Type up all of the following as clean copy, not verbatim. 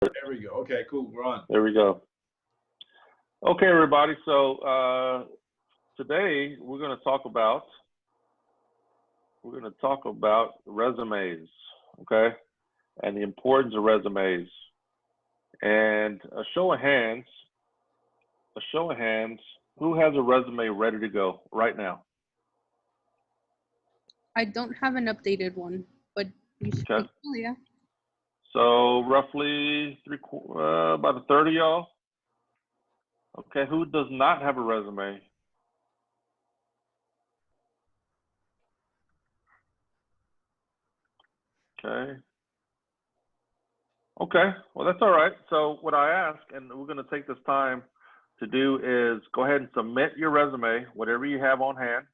There we go. Okay, cool. We're on. There we go. Okay, everybody. So today we're going to talk about resumes, okay, and the importance of resumes. And a show of hands, who has a resume ready to go right now? I don't have an updated one, but you should. Okay. Oh, yeah. So roughly about a third of y'all. Okay, who does not have a resume? Okay. Okay, well, that's all right. So what I ask, and we're going to take this time to do, is go ahead and submit your resume, whatever you have on hand,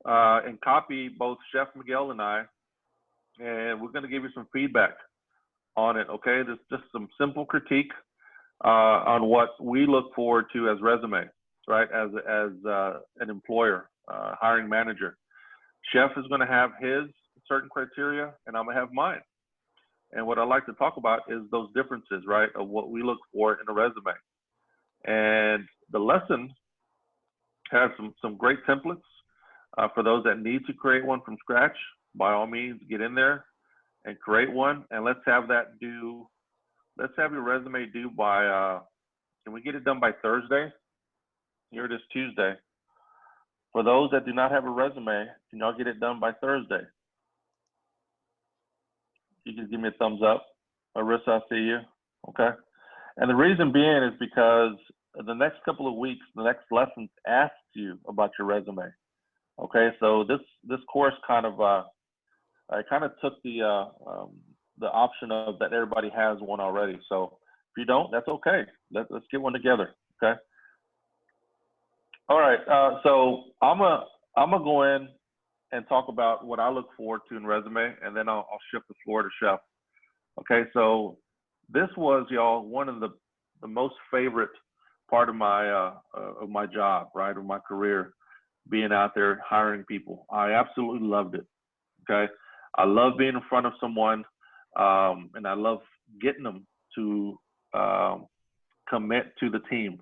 and copy both Chef Miguel and I, and we're going to give you some feedback on it, okay? There's just some simple critique on what we look forward to as resume, right, as an employer, hiring manager. Chef is going to have his certain criteria, and I'm going to have mine. And what I like to talk about is those differences, right, of what we look for in a resume. And the lesson has some great templates for those that need to create one from scratch. By all means, get in there and create one, and let's have your resume due by, can we get it done by Thursday? Here it is Tuesday. For those that do not have a resume, can y'all get it done by Thursday? You can give me a thumbs up. Marissa, I see you. Okay. And the reason being is because the next couple of weeks, the next lesson asks you about your resume. Okay. So this course kind of I kind of took the option of that everybody has one already. So if you don't, that's okay. Let's get one together. Okay. All right. So I'm gonna go in and talk about what I look forward to in resume, and then I'll shift the floor to Chef. Okay, so this was, y'all, one of the most favorite part of my job, right, of my career, being out there hiring people. I absolutely loved it. Okay, I love being in front of someone, and I love getting them to commit to the team.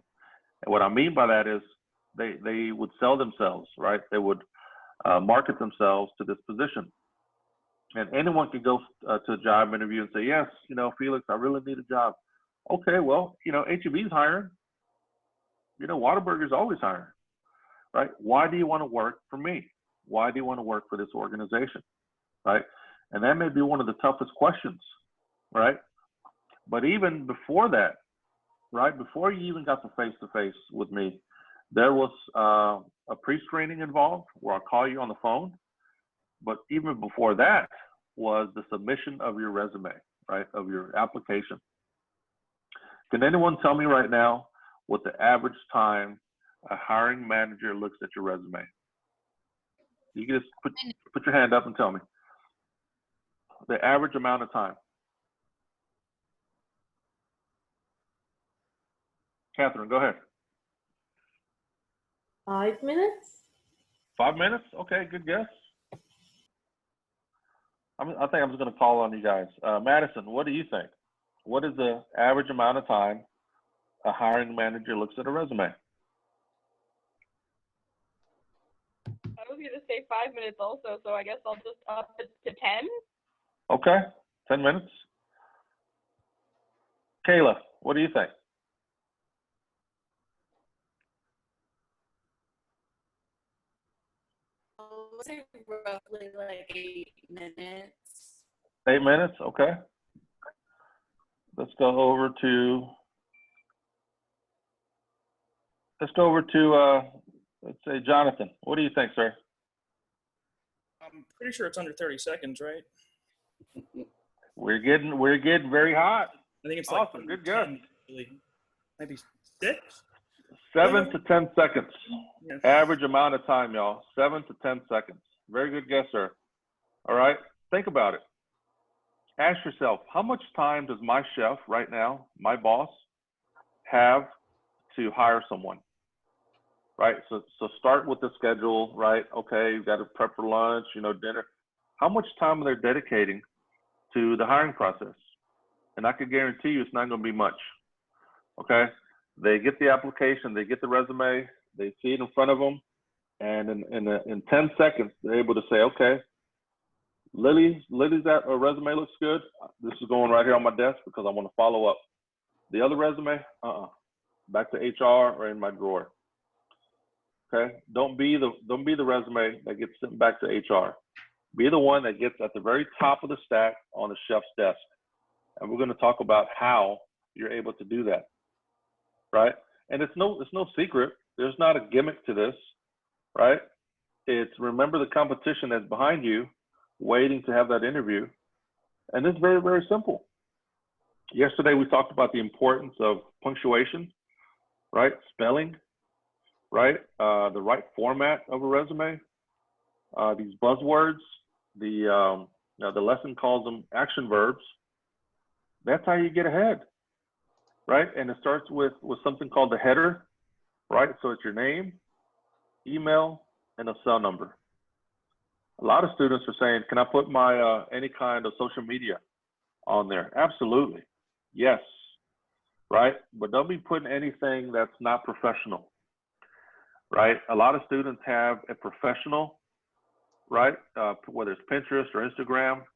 And what I mean by that is they would sell themselves, right? They would market themselves to this position. And anyone can go to a job interview and say, yes, Felix, I really need a job. Okay, well, H-E-B's hiring. Whataburger's always hiring, right? Why do you want to work for me? Why do you want to work for this organization, right? And that may be one of the toughest questions, right? But even before that, right, before you even got to face-to-face with me, there was a pre-screening involved where I'll call you on the phone. But even before that was the submission of your resume, right, of your application. Can anyone tell me right now what the average time a hiring manager looks at your resume? You can just put your hand up and tell me. The average amount of time. Catherine, go ahead. 5 minutes? 5 minutes? Okay, good guess. I think I'm just going to call on you guys. Madison, what do you think? What is the average amount of time a hiring manager looks at a resume? I was going to say 5 minutes also, so I guess I'll just up it to 10. Okay, 10 minutes. Kayla, what do you think? I would say roughly like 8 minutes. 8 minutes, okay. Let's go over to, let's say Jonathan. What do you think, sir? I'm pretty sure it's under 30 seconds, right? We're getting very hot. I think it's awesome. Like Good guess. Maybe 6? 7 to 10 seconds. Yeah. Average amount of time, y'all. 7 to 10 seconds. Very good guess, sir. All right. Think about it. Ask yourself, how much time does my chef right now, my boss, have to hire someone? Right. So start with the schedule, right? Okay, you've got to prep for lunch, dinner. How much time are they dedicating to the hiring process? and I can guarantee you it's not going to be much. Okay, they get the application, they get the resume, they see it in front of them, and in 10 seconds they're able to say, okay, Lily's resume looks good. This is going right here on my desk because I want to follow up. The other resume, back to HR or in my drawer. Okay, don't be the resume that gets sent back to HR. Be the one that gets at the very top of the stack on the chef's desk. And we're going to talk about how you're able to do that, right? And it's no secret. There's not a gimmick to this, right? It's remember the competition that's behind you, waiting to have that interview. And it's very, very simple. Yesterday, we talked about the importance of punctuation, right? Spelling, right? The right format of a resume. These buzzwords, the lesson calls them action verbs. That's how you get ahead, right? And it starts with something called the header, right? So it's your name, email, and a cell number. A lot of students are saying, can I put my any kind of social media on there? Absolutely, yes, right? But don't be putting anything that's not professional, right? A lot of students have a professional, right? Whether it's Pinterest or Instagram,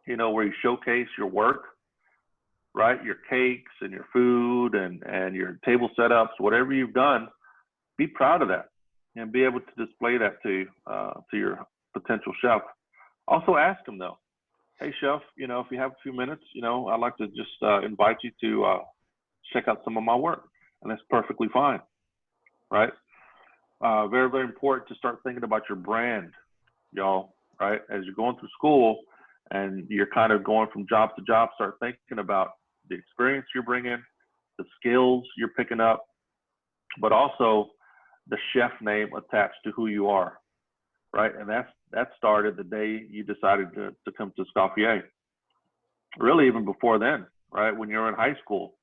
where you showcase your work, right? Your cakes and your food and your table setups, whatever you've done, be proud of that and be able to display that to your potential chef. Also ask them though, hey chef, if you have a few minutes, I'd like to just invite you to check out some of my work, and that's perfectly fine, right? Very, very important to start thinking about your brand, y'all, right? As you're going through school and you're kind of going from job to job, start thinking about the experience you're bringing, the skills you're picking up, but also the chef name attached to who you are, right? And that started the day you decided to come to Escoffier. Really, even before then, right? When you're in high school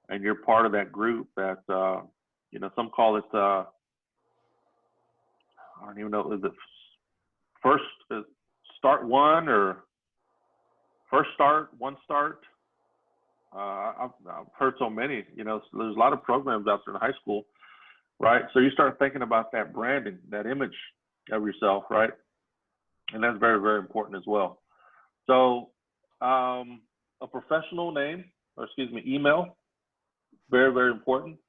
and you're part of that group that, some call it, I don't even know, is it first start one or first start, one start? I've heard so many, so there's a lot of programs out there in high school, right? So you start thinking about that branding, that image of yourself, right? And that's very, very important as well. So a professional name, email, very, very important.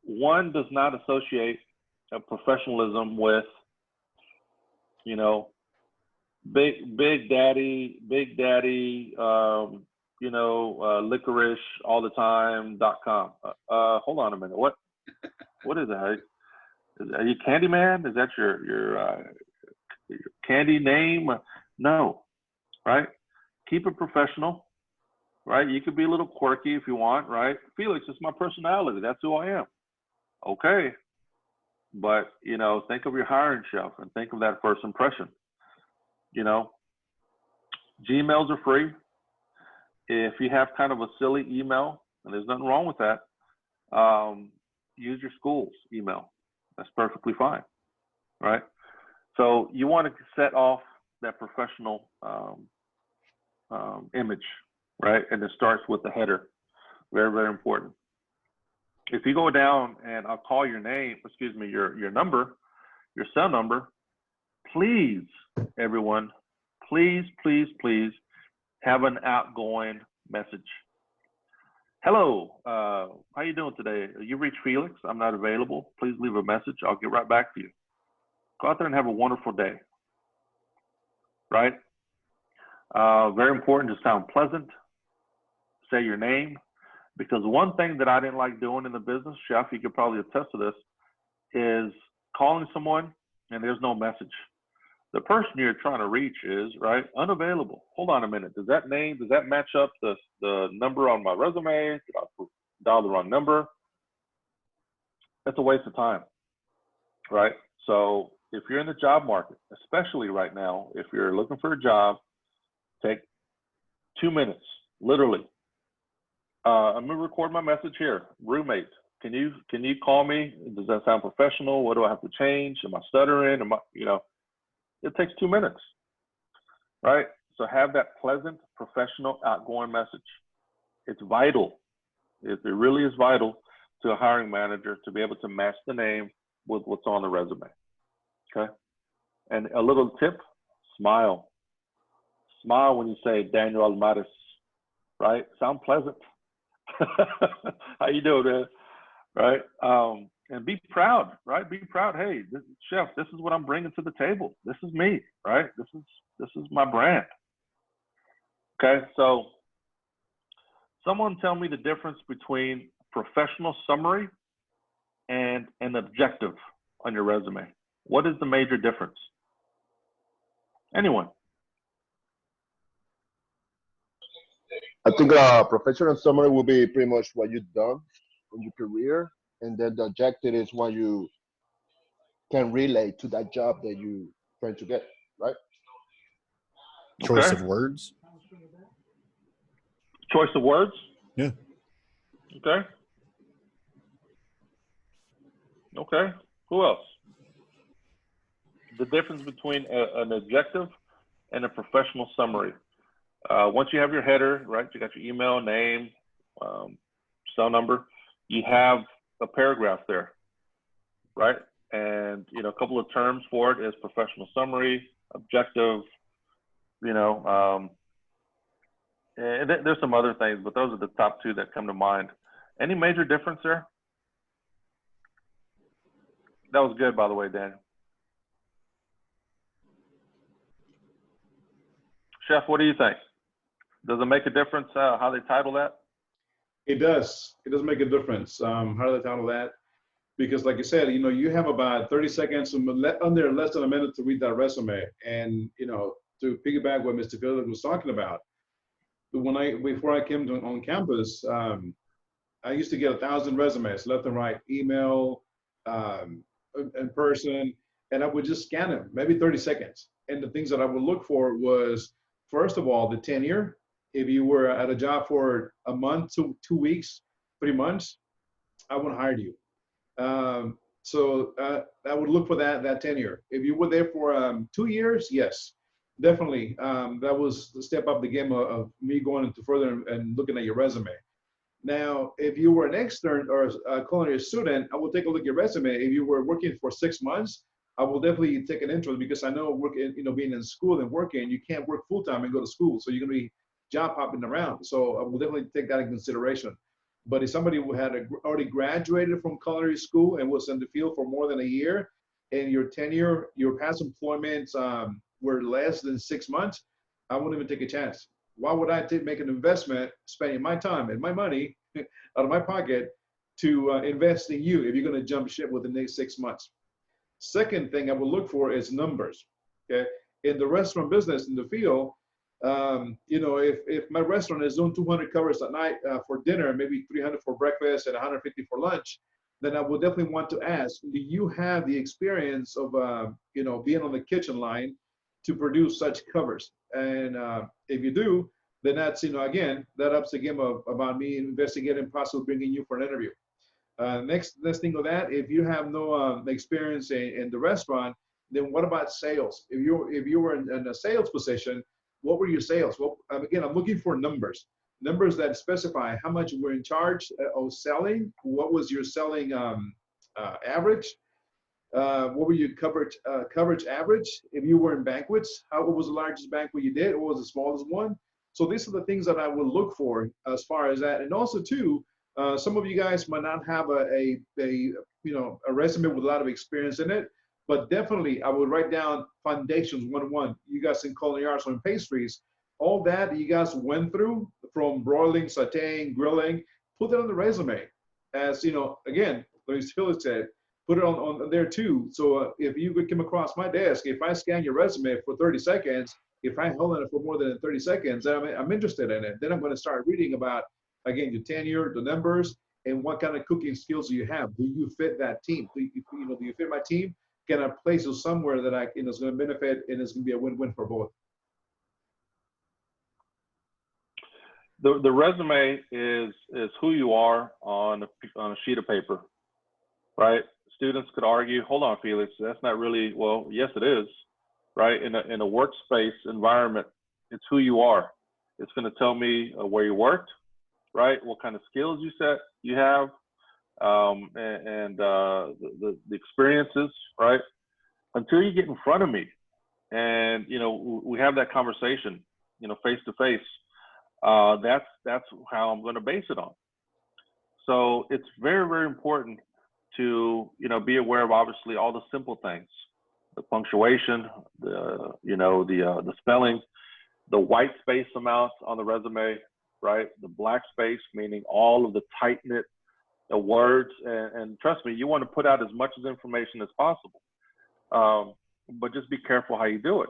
One does not associate professionalism with, big daddy, licorice all the time.com. Hold on a minute. What is that? Are you Candyman? Is that your candy name? No, right? Keep it professional, right? You could be a little quirky if you want, right? Felix, it's my personality. That's who I am. Okay. But, think of your hiring chef and think of that first impression. Gmails are free. If you have kind of a silly email, and there's nothing wrong with that, use your school's email. That's perfectly fine, right? So you want to set off that professional image, right? And it starts with the header. Very, very important. If you go down and I'll call your name, your number, your cell number, please, everyone, please have an outgoing message. Hello, how you doing today? You reached Felix. I'm not available. Please leave a message. I'll get right back to you. Go out there and have a wonderful day, right? Very important to sound pleasant. Say your name, because one thing that I didn't like doing in the business, chef, you could probably attest to this, is calling someone and there's no message. The person you're trying to reach is, right, unavailable. Hold on a minute. Does that match up the number on my resume? Did I dial the wrong number? That's a waste of time, right? So if you're in the job market, especially right now, if you're looking for a job, take 2 minutes, literally. I'm gonna record my message here. Roommate, can you call me? Does that sound professional? What do I have to change? Am I stuttering? It takes 2 minutes, right? So have that pleasant, professional, outgoing message. It's vital. It really is vital to a hiring manager to be able to match the name with what's on the resume. Okay. And a little tip, smile. Smile when you say Daniel Almaris, right? Sound pleasant. How you doing, man? Right? And be proud, right? Be proud. Hey, chef, this is what I'm bringing to the table. This is me, right? This is my brand. Okay, so someone tell me the difference between professional summary and an objective on your resume. What is the major difference? Anyone? I think a professional summary will be pretty much what you've done in your career, and then the objective is what you can relate to that job that you're trying to get, right? Choice of words. Choice of words? Yeah. Okay. Okay. Who else? The difference between an objective and a professional summary. Once you have your header, right, you got your email, name, cell number, you have a paragraph there, right? And, you know, a couple of terms for it is professional summary, objective, you know, and there's some other things, but those are the top two that come to mind. Any major difference there? That was good, by the way, Daniel. Chef, what do you think? Does it make a difference how they title that? It does. It does make a difference. How do they title that? Because like you said, you know, you have about 30 seconds, under less than a minute to read that resume. And, you know, to piggyback what Mr. Phillips was talking about, before I came on campus, I used to get 1,000 resumes left and right, email, in person, and I would just scan them, maybe 30 seconds. And the things that I would look for was, first of all, the tenure. If you were at a job for a month to 2 weeks, 3 months, I wouldn't hire you. So I would look for that tenure. If you were there for 2 years, yes, definitely. That was the step up the game of me going into further and looking at your resume. Now, if you were an extern or a culinary student, I will take a look at your resume. If you were working for 6 months, I will definitely take an interest, because I know being in school and working, you can't work full time and go to school, so you're gonna be job hopping around. So I will definitely take that in consideration. But if somebody who had already graduated from culinary school and was in the field for more than a year, and your tenure, your past employments were less than 6 months, I wouldn't even take a chance. Why would I make an investment, spending my time and my money out of my pocket to invest in you if you're going to jump ship within the next 6 months? Second thing I would look for is numbers. Okay, in the restaurant business, in the field, you know, if my restaurant is doing 200 covers at night for dinner, maybe 300 for breakfast and 150 for lunch, then I would definitely want to ask, do you have the experience of you know, being on the kitchen line to produce such covers? And if you do, then that's, you know, again, that ups the game about me investigating, possibly bringing you for an interview. Next thing of that, if you have no experience in the restaurant, then what about sales? If you were in a sales position, what were your sales? Well, again, I'm looking for numbers that specify how much you were in charge of selling. What was your selling average? What were your coverage average? If you were in banquets, what was the largest banquet you did? What was the smallest one? So these are the things that I would look for as far as that. And also too, some of you guys might not have a resume with a lot of experience in it, but definitely I would write down foundations 101. You guys in culinary arts or in pastries, all that you guys went through, from broiling, sauteing, grilling, put that on the resume. As you know, again, like Philip said, put it on there too. So if you could come across my desk, if I scan your resume for 30 seconds, if I hold on it for more than 30 seconds, then I'm interested in it. Then I'm going to start reading about, again, your tenure, the numbers, and what kind of cooking skills do you have? Do you fit that team? Do you fit my team? Can I place you somewhere that is going to benefit and it's going to be a win-win for both? The resume is who you are on a sheet of paper, right? Students could argue, hold on, Felix, that's not really, well, yes, it is, right? In a workspace environment, It's who you are. It's going to tell me where you worked, right? What kind of skills you have, and the experiences, right? Until you get in front of me, and we have that conversation, face to face. That's how I'm going to base it on. So it's very, very important to be aware of obviously all the simple things, the punctuation, the spelling, the white space amount on the resume, right? The black space, meaning all of the tight knit words, and trust me, you want to put out as much information as possible, but just be careful how you do it,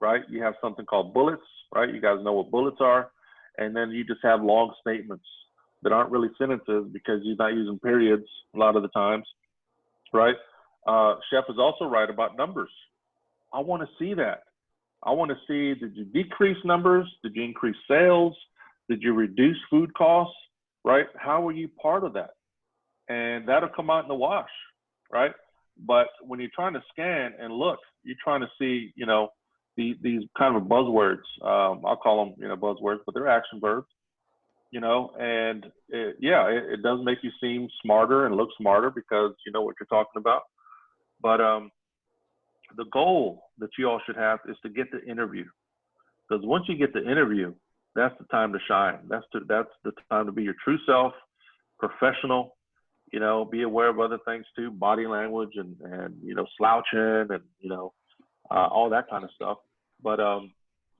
right? You have something called bullets, right? You guys know what bullets are, and then you just have long statements that aren't really sentences because you're not using periods a lot of the times, right? Chef is also right about numbers. I want to see that. I want to see, did you decrease numbers? Did you increase sales? Did you reduce food costs, right? How were you part of that? And that'll come out in the wash, right? But when you're trying to scan and look, you're trying to see, these kind of buzzwords. I'll call them, buzzwords, but they're action verbs, and it does make you seem smarter and look smarter because you know what you're talking about. But the goal that you all should have is to get the interview, because once you get the interview, that's the time to shine. That's the time to be your true self, professional. Be aware of other things too, body language and slouching and all that kind of stuff. But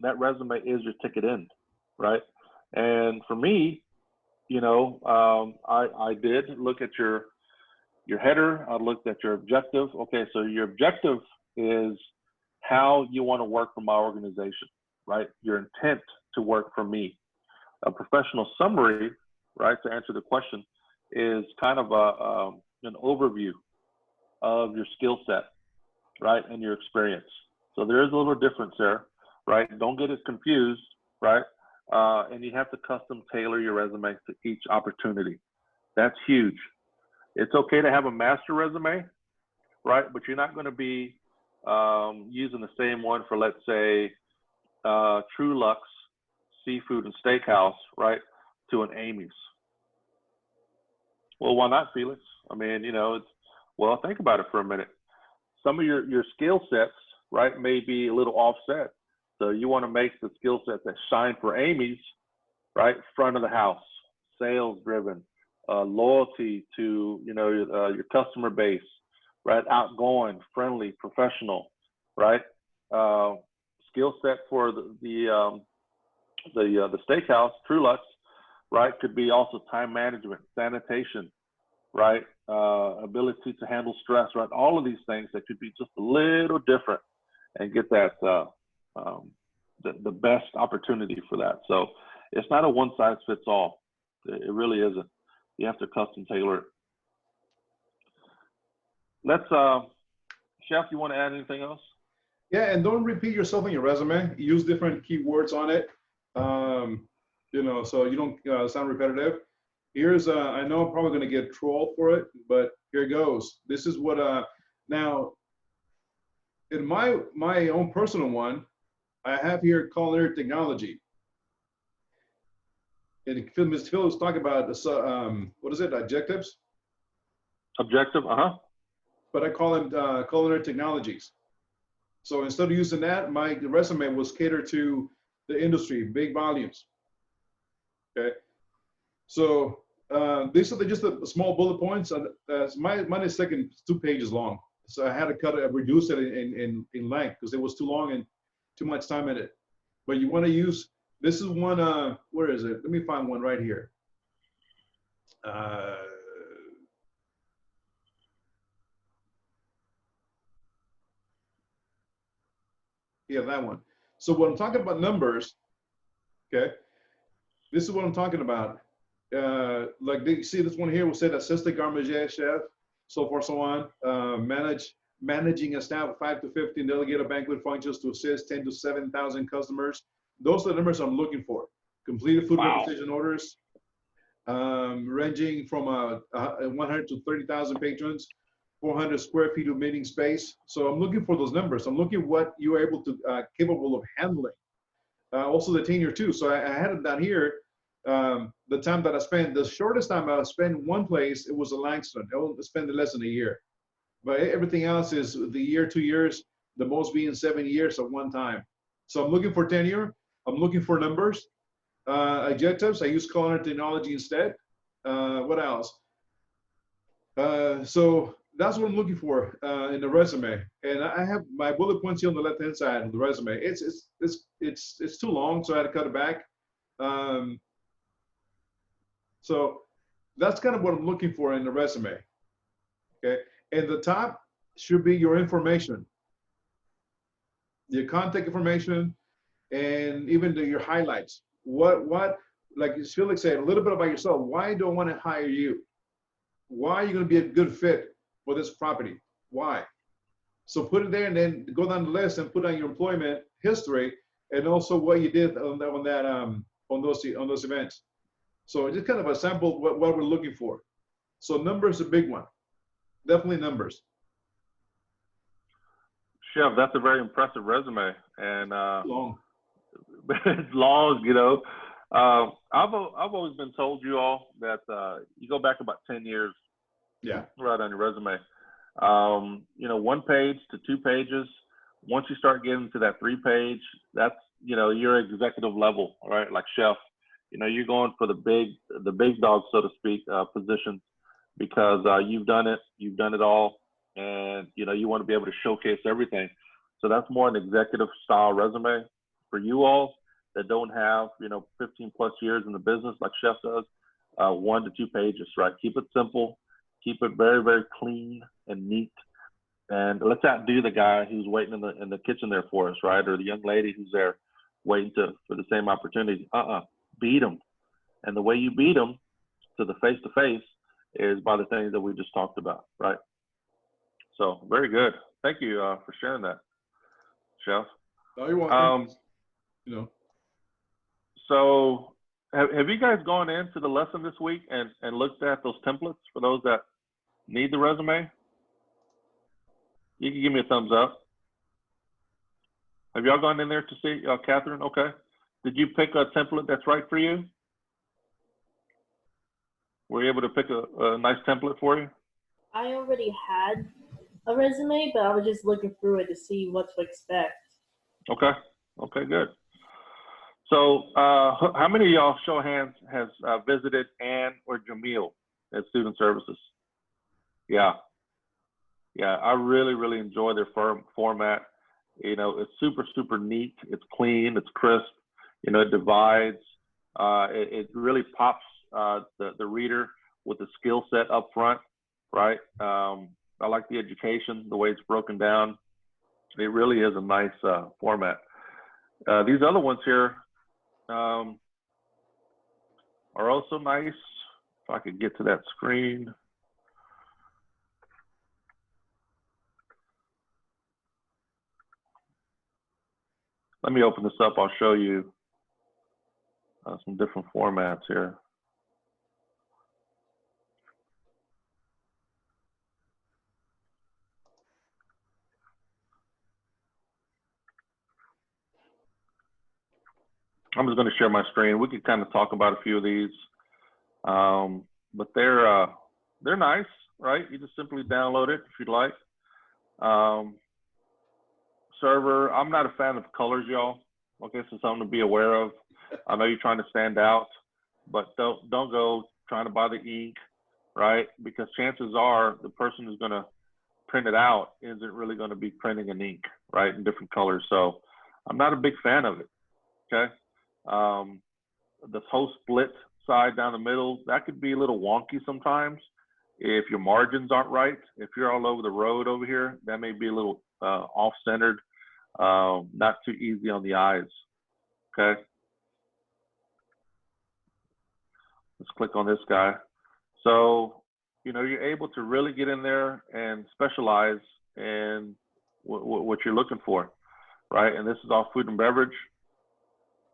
that resume is your ticket in, right? And for me, I did look at your header. I looked at your objective. Okay, so your objective is how you want to work for my organization, right? Your intent to work for me. A professional summary, right, to answer the question, is kind of an overview of your skill set, right, and your experience. So there is a little difference there, right? Don't get it confused, right? And you have to custom tailor your resume to each opportunity. That's huge. It's okay to have a master resume, right? But you're not going to be using the same one for, let's say, True Lux Seafood and Steakhouse, right, to an Amy's. Well, why not, Felix? I mean, think about it for a minute. Some of your skill sets, right, may be a little offset. So you want to make the skill set that shine for Amy's, right, front of the house, sales driven, loyalty to, your customer base, right, outgoing, friendly, professional, right? Skill set for the steakhouse, True Lux, right, could be also time management, sanitation, right, ability to handle stress, right? All of these things that could be just a little different and get that the best opportunity for that. So it's not a one size fits all. It really isn't. You have to custom tailor it. Let's, Chef, you want to add anything else? Yeah, and don't repeat yourself in your resume. Use different keywords on it, so you don't sound repetitive. Here's, I know I'm probably going to get trolled for it, but here it goes. This is what, now, in my own personal one, I have here culinary technology. And Mr. Phil was talking about, what is it, adjectives? Objective, But I call them culinary technologies. So instead of using that, my resume was catered to the industry, big volumes. Okay. So these are just a small bullet points. Mine is 2 pages long. So I had to reduce it in length because it was too long and too much time in it. But you want to use, this is one, where is it? Let me find one right here. Yeah, that one. So when I'm talking about numbers, okay, this is what I'm talking about. Like, you see this one here, will say assistant garde chef, so forth, so on. Managing a staff of 5 to 15 delegated banquet functions to assist 10 to 7,000 customers. Those are the numbers I'm looking for. Completed food representation orders, ranging from 100 to 30,000 patrons, 400 square feet of meeting space. So I'm looking for those numbers. I'm looking what you are able to, capable of handling. also the tenure too. So I had it down here. The time that I spent, the shortest time I spent one place, it was a Langston. I only spent less than a year. But everything else is the year, 2 years, the most being 7 years at one time. So I'm looking for tenure. I'm looking for numbers. Adjectives, I use culinary technology instead. What else? So that's what I'm looking for in the resume. And I have my bullet points here on the left-hand side of the resume. It's too long, so I had to cut it back. So that's kind of what I'm looking for in the resume. Okay, and the top should be your information, your contact information, and even your highlights. What, like Felix said, a little bit about yourself. Why do I want to hire you? Why are you going to be a good fit for this property? Why? So put it there, and then go down the list and put on your employment history, and also what you did on those events. So just kind of a sample what we're looking for. So numbers is a big one. Definitely numbers. Chef, that's a very impressive resume, and Long. it's long, you know. I've always been told you all that you go back about 10 years, Yeah. right on your resume. You know, 1 page to 2 pages. Once you start getting to that 3 page, that's, you know, you're executive level, right? Like chef, you know, you're going for the big dog, so to speak, positions, because you've done it all, and you know you want to be able to showcase everything. So that's more an executive style resume for you all that don't have, you know, 15 plus years in the business like chef does. 1 to 2 pages, right? Keep it simple, keep it very, very clean and neat, and let's outdo the guy who's waiting in the kitchen there for us, right? Or the young lady who's there waiting for the same opportunity. Beat them, and the way you beat them to the face-to-face is by the things that we just talked about, right? So very good. Thank you for sharing that, Chef. No, you're welcome. You know. So have you guys gone into the lesson this week and looked at those templates for those that need the resume? You can give me a thumbs up. Have y'all gone in there to see, Catherine? Okay. Did you pick a template that's right for you? Were you able to pick a nice template for you? I already had a resume, but I was just looking through it to see what to expect. Okay. Okay, good. So how many of y'all, show of hands, has visited Ann or Jamil at Student Services? Yeah. Yeah, I really, really enjoy their format. You know, it's super, super neat. It's clean. It's crisp. You know, it divides. It really pops the reader with the skill set up front, right? I like the education, the way it's broken down. It really is a nice format. These other ones here are also nice. If I could get to that screen. Let me open this up. I'll show you some different formats here. I'm just going to share my screen. We could kind of talk about a few of these, but they're nice, right? You just simply download it if you'd like. Server, I'm not a fan of colors, y'all. Okay, so something to be aware of. I know you're trying to stand out, but don't go trying to buy the ink, right? Because chances are the person who's going to print it out isn't really going to be printing an ink, right, in different colors. So I'm not a big fan of it. Okay. The whole split side down the middle, that could be a little wonky sometimes if your margins aren't right. If you're all over the road over here, that may be a little off-centered, not too easy on the eyes. Okay. Let's click on this guy. So, you know, you're able to really get in there and specialize in what you're looking for, right? And this is all food and beverage.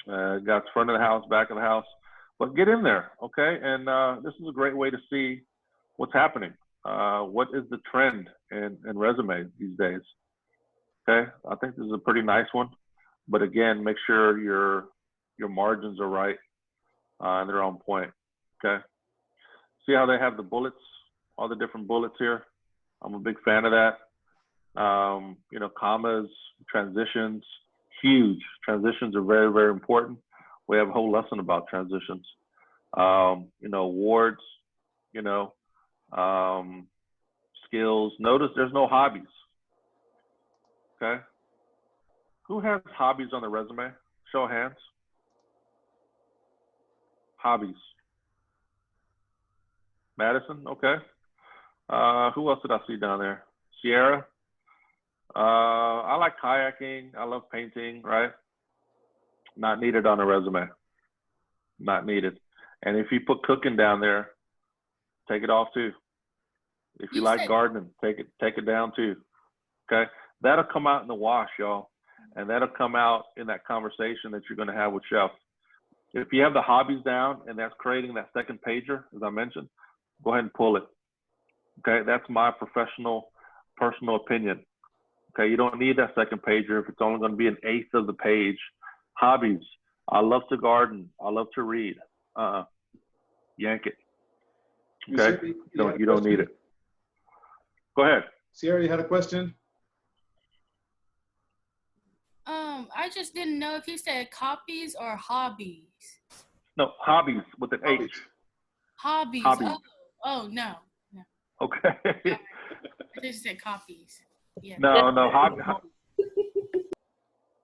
Got front of the house, back of the house, but get in there, okay? And this is a great way to see what's happening. What is the trend in resumes these days? Okay, I think this is a pretty nice one. But again, make sure your margins are right and they're on point. Okay. See how they have the bullets, all the different bullets here? I'm a big fan of that. You know, commas, transitions, huge. Transitions are very, very important. We have a whole lesson about transitions. You know, awards, you know, skills. Notice there's no hobbies. Okay. Who has hobbies on the resume? Show of hands. Hobbies. Madison, okay. Who else did I see down there? Sierra. I like kayaking. I love painting, right? Not needed on a resume. Not needed. And if you put cooking down there, take it off too. If you like gardening, take it down too. Okay? That'll come out in the wash, y'all. And that'll come out in that conversation that you're going to have with Chef. If you have the hobbies down and that's creating that second pager, as I mentioned, go ahead and pull it. Okay, that's my personal opinion. Okay, you don't need that second pager if it's only going to be an eighth of the page. Hobbies. I love to garden. I love to read. Yank it. Okay, you don't need it. Go ahead. Sierra, you had a question? I just didn't know if you said copies or hobbies. No, hobbies with an H. Hobbies. Hobbies. Oh no. Okay. I just said copies. Yeah. No, hobby.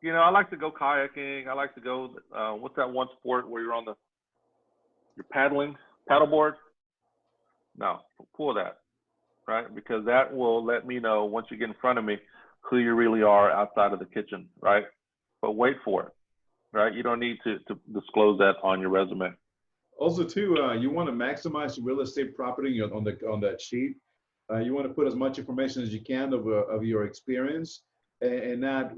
You know, I like to go kayaking. I like to go, what's that one sport where you're paddling, paddleboard? No, pull that, right? Because that will let me know once you get in front of me who you really are outside of the kitchen, right? But wait for it, right? You don't need to disclose that on your resume. Also, too, you want to maximize the real estate property on that sheet. You want to put as much information as you can of your experience and not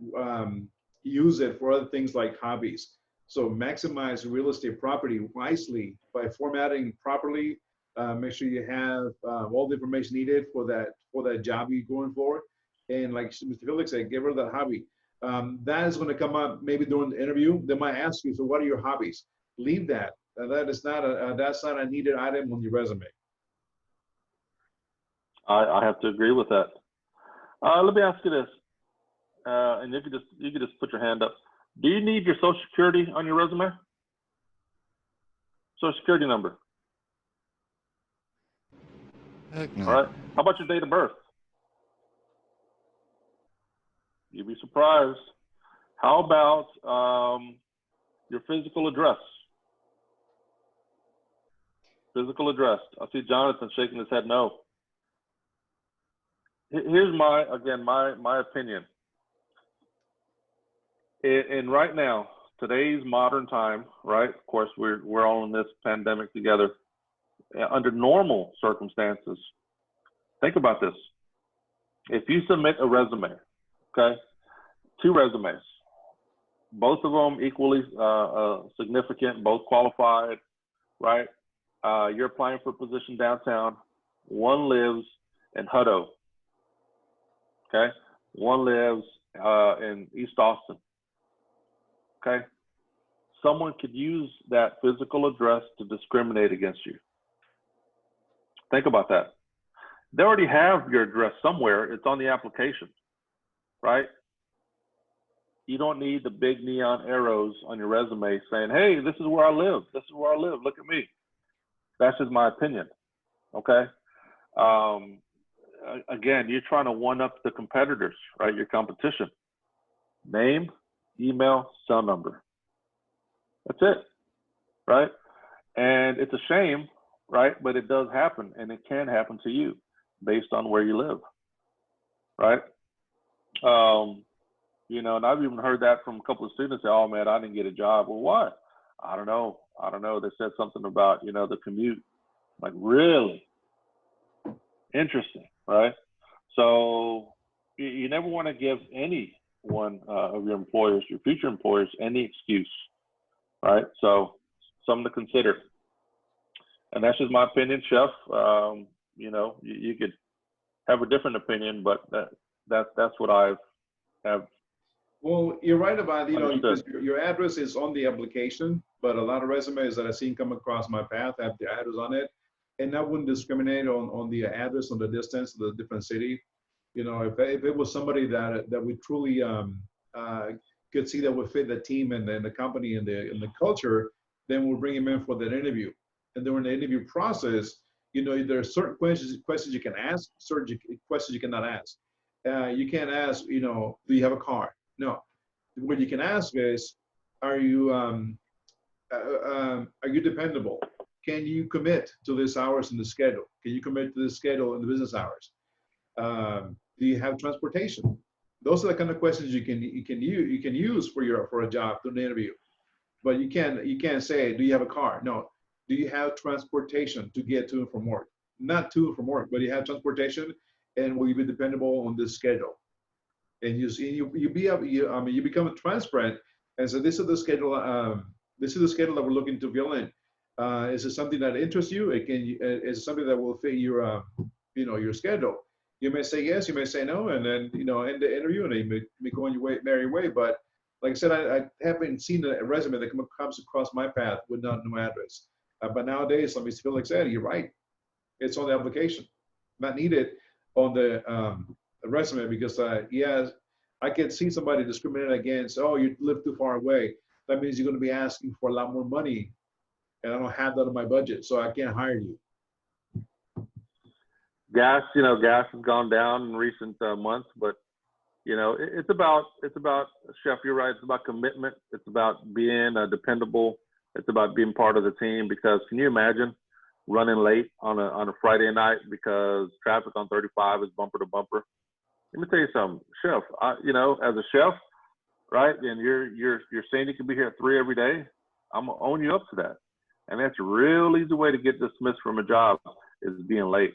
use it for other things like hobbies. So maximize real estate property wisely by formatting properly. Make sure you have all the information needed for that job you're going for. And like Mr. Felix said, give her that hobby. That is going to come up maybe during the interview. They might ask you, so what are your hobbies? Leave that. That's not a needed item on your resume. I have to agree with that. Let me ask you this, and you could just put your hand up. Do you need your Social Security on your resume? Social Security number. Heck no. All right. How about your date of birth? You'd be surprised. How about your physical address? Physical address. I see Jonathan shaking his head no. Here's my opinion. And right now, today's modern time, right? Of course, we're all in this pandemic together. Under normal circumstances, think about this. If you submit a resume, okay, 2 resumes, both of them equally significant, both qualified, right? You're applying for a position downtown. One lives in Hutto, okay? One lives in East Austin, okay? Someone could use that physical address to discriminate against you. Think about that. They already have your address somewhere. It's on the application, right? You don't need the big neon arrows on your resume saying, hey, this is where I live. This is where I live. Look at me. That's just my opinion, okay? Again, you're trying to one-up the competitors, right? Your competition. Name, email, cell number. That's it, right? And it's a shame, right? But it does happen, and it can happen to you based on where you live, right? You know, and I've even heard that from a couple of students say, oh man, I didn't get a job. Well, why? I don't know. They said something about, you know, the commute. Like, really? Interesting, right? So you never want to give any one of your employers, your future employers, any excuse, right? So something to consider. And that's just my opinion, Chef. You know, you could have a different opinion, but that's what I have Well, you're right about, you know, Understood. because your address is on the application, but a lot of resumes that I've seen come across my path have the address on it. And that wouldn't discriminate on the address, on the distance of the different city. You know, if it was somebody that we truly uh, could see that would fit the team and the company and the culture, then we'll bring him in for that interview. And during the interview process, you know, there are certain questions you can ask, certain questions you cannot ask. You can't ask, you know, do you have a car? No. What you can ask is, are you dependable? Can you commit to these hours in the schedule? Can you commit to the schedule in the business hours? Do you have transportation? Those are the kind of questions you can use for a job through an interview. But you can't say, do you have a car? No. Do you have transportation to get to and from work? Not to and from work, but you have transportation, and will you be dependable on this schedule? And you become transparent and so this is the schedule. This is the schedule that we're looking to fill in. Is it something that interests you? Is it something that will fit your your schedule? You may say yes, you may say no, and then end the interview and you may go on your merry way. But like I said, I haven't seen a resume that comes across my path with no address. But nowadays, let me feel like said, you're right. It's on the application, not needed on the resume because yeah, I can see somebody discriminating against. Oh, you live too far away. That means you're going to be asking for a lot more money, and I don't have that in my budget, so I can't hire you. Gas has gone down in recent months, but it's about Chef. You're right. It's about commitment. It's about being dependable. It's about being part of the team. Because can you imagine running late on a Friday night because traffic on 35 is bumper to bumper? Let me tell you something, Chef. As a chef, right, and you're saying you can be here at 3 every day. I'm gonna own you up to that. And that's a real easy way to get dismissed from a job is being late.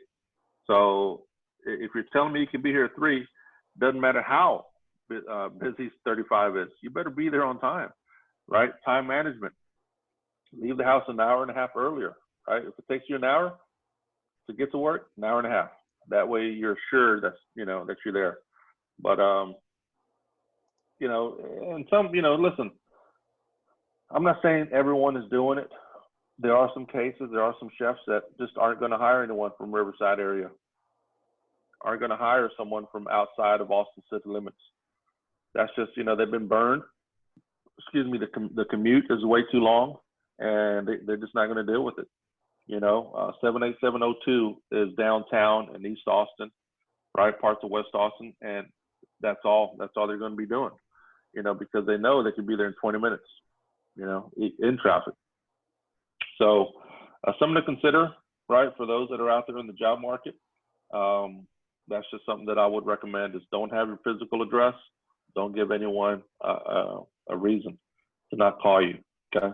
So if you're telling me you can be here at 3, doesn't matter how busy 35 is, you better be there on time, right? Time management. Leave the house an hour and a half earlier, right? If it takes you an hour to get to work, an hour and a half. That way you're sure that you're there. But and some, listen, I'm not saying everyone is doing it. There are some cases, there are some chefs that just aren't going to hire anyone from Riverside area, aren't going to hire someone from outside of Austin city limits. That's just, they've been burned. Excuse me, the commute is way too long, and they're just not going to deal with it. 78702 is downtown in East Austin, right? Parts of West Austin, and that's all they're going to be doing, because they know they could be there in 20 minutes, in traffic. So something to consider, right, for those that are out there in the job market. That's just something that I would recommend is don't have your physical address. Don't give anyone a reason to not call you, okay?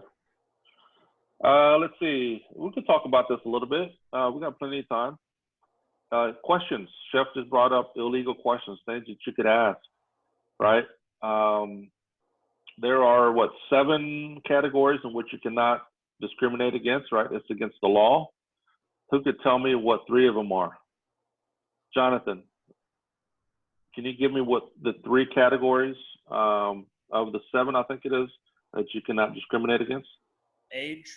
Let's see. We could talk about this a little bit. We got plenty of time. Questions. Chef just brought up illegal questions, things that you could ask, right? There are, 7 categories in which you cannot discriminate against, right? It's against the law. Who could tell me what 3 of them are? Jonathan, can you give me what the 3 categories of the 7, I think it is, that you cannot discriminate against? Age,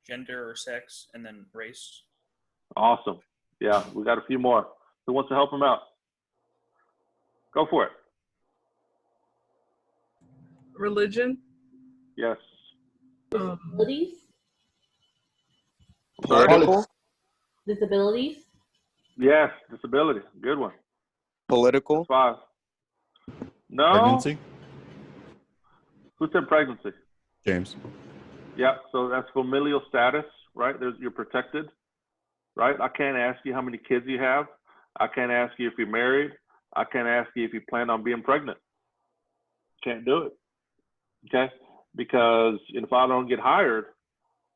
gender or sex, and then race. Awesome. Yeah, we got a few more. Who wants to help him out? Go for it. Religion. Yes. Disabilities. Political. Disabilities. Yes, disability. Good one. Political. 5. No. Pregnancy. Who said pregnancy? James. Yeah, so that's familial status, right? You're protected, right? I can't ask you how many kids you have. I can't ask you if you're married. I can't ask you if you plan on being pregnant. Can't do it, okay? Because if I don't get hired,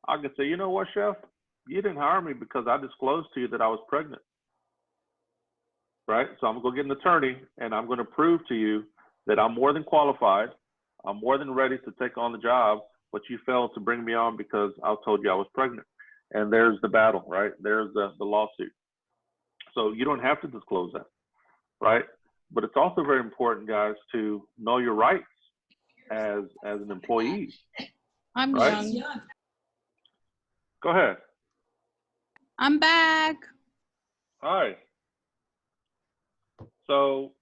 I can say, you know what, Chef? You didn't hire me because I disclosed to you that I was pregnant, right? So I'm going to get an attorney, and I'm going to prove to you that I'm more than qualified. I'm more than ready to take on the job, but you failed to bring me on because I told you I was pregnant. And there's the battle, right? There's the lawsuit. So you don't have to disclose that, right? but it's also very important, guys, to know your rights as an employee. I'm Right. young. Go ahead. I'm back. Hi. So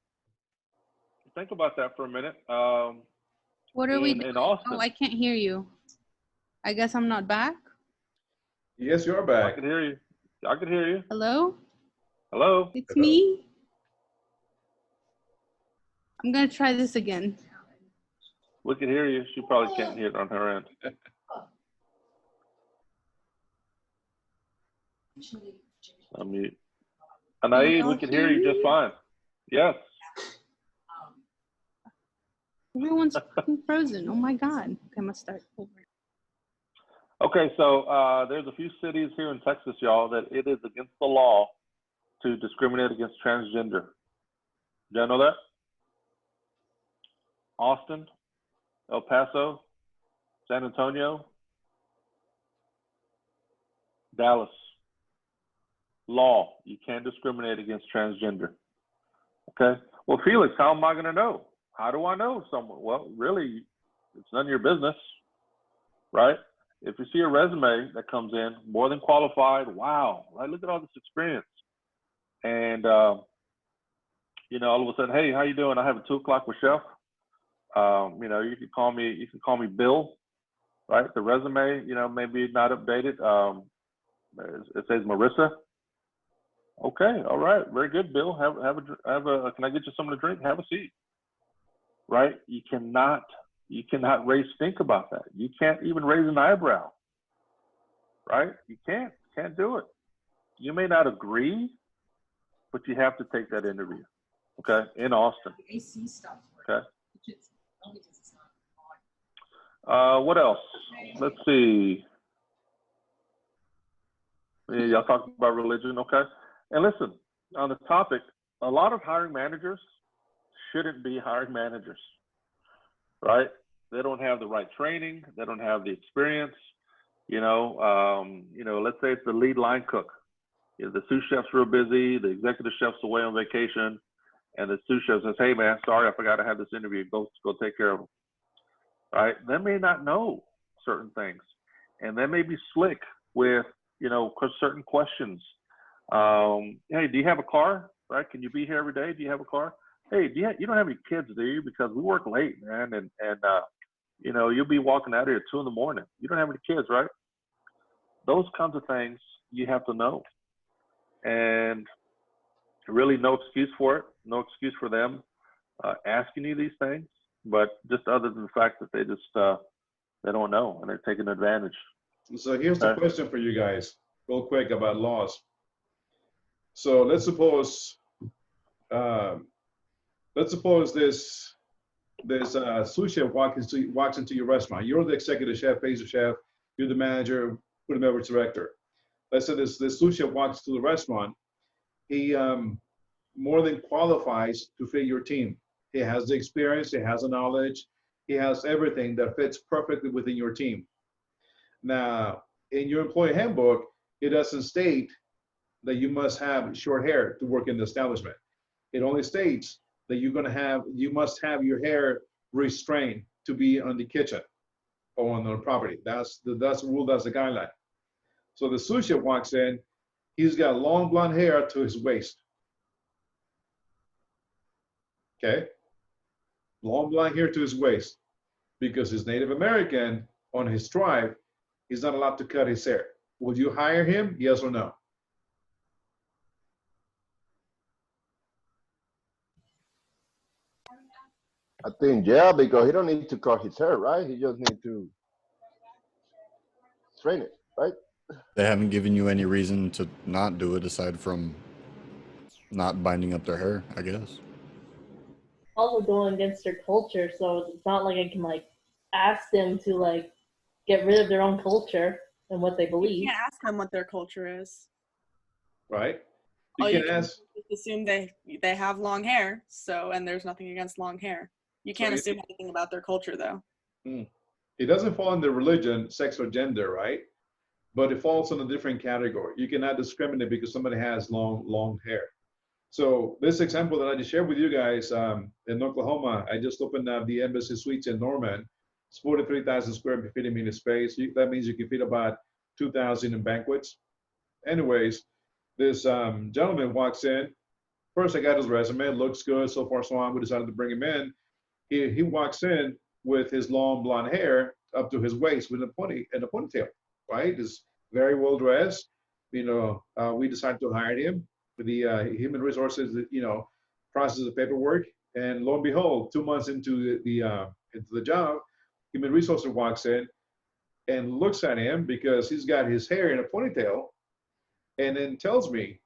think about that for a minute. What are we in doing? Austin. Oh, I can't hear you. I guess I'm not back. Yes, you're I back. can hear you. I can hear you. Hello? Hello. It's me. I'm gonna try this again. We can hear you. She probably can't hear it on her end. Unmute. Anaid, we can hear you just fine. Yes. Everyone's fucking frozen. Oh my god. Okay, I must start over. Okay, so there's a few cities here in Texas, y'all, that it is against the law to discriminate against transgender. Did y'all know that? Austin, El Paso, San Antonio, Dallas. Law, you can't discriminate against transgender. Okay, well, Felix, how am I going to know? How do I know someone? Well, really, it's none of your business, right? If you see a resume that comes in, more than qualified, wow, right? Look at all this experience. And, you know, all of a sudden, hey, how you doing? I have a 2 o'clock with Chef. You know, you can call me Bill, right? The resume, you know, maybe not updated. It says Marissa. Okay, all right, very good, Bill. Have a. Can I get you something to drink? Have a seat. Right? You cannot think about that. You can't even raise an eyebrow. Right? You can't do it. You may not agree, but you have to take that interview. Okay, in Austin. Okay. What else? Let's see. Yeah, y'all talking about religion, okay? And listen, on the topic, a lot of hiring managers shouldn't be hiring managers, right? They don't have the right training. They don't have the experience. You know, let's say it's the lead line cook. You know, the sous chef's real busy. The executive chef's away on vacation, and the sous chef says, "Hey, man, sorry, I forgot to have this interview. Go take care of them." Right? They may not know certain things, and they may be slick with, you know, certain questions. Hey, do you have a car? Right? Can you be here every day? Do you have a car? Hey, you don't have any kids, do you? Because we work late, man, and you know, you'll be walking out here at 2 in the morning. You don't have any kids, right? Those kinds of things you have to know, and really no excuse for it. No excuse for them asking you these things, but just other than the fact that they just they don't know and they're taking advantage. So here's the question for you guys, real quick, about laws. So let's suppose this sous chef walks into your restaurant. You're the executive chef, pastry chef, you're the manager, food and beverage director. Let's say this sous chef walks to the restaurant. He more than qualifies to fit your team. He has the experience, he has the knowledge, he has everything that fits perfectly within your team. Now, in your employee handbook, it doesn't state that you must have short hair to work in the establishment. It only states that you must have your hair restrained to be on the kitchen or on the property. That's the rule, that's the guideline. So the sous chef walks in, he's got long blonde hair to his waist. Okay? Long blonde hair to his waist. Because he's Native American, on his tribe, he's not allowed to cut his hair. Would you hire him? Yes or no? I think, yeah, because he don't need to cut his hair, right? He just need to train it, right? They haven't given you any reason to not do it aside from not binding up their hair, I guess. Also going against their culture, so it's not like I can like ask them to like get rid of their own culture and what they believe. You can't ask them what their culture is. Right? All You you can ask. just assume they have long hair, so, and there's nothing against long hair. You can't assume anything about their culture, though. It doesn't fall under religion, sex, or gender, right? But it falls in a different category. You cannot discriminate because somebody has long hair. So this example that I just shared with you guys in Oklahoma, I just opened up the Embassy Suites in Norman. It's 43,000 square feet of space. That means you can fit about 2,000 in banquets. Anyways, this gentleman walks in. First, I got his resume. Looks good so far, so on. We decided to bring him in. He walks in with his long blonde hair up to his waist with a ponytail, right? He's very well dressed. You know, we decided to hire him. The human resources, you know, process the paperwork, and lo and behold, 2 months into the job, human resources walks in and looks at him because he's got his hair in a ponytail, and then tells me,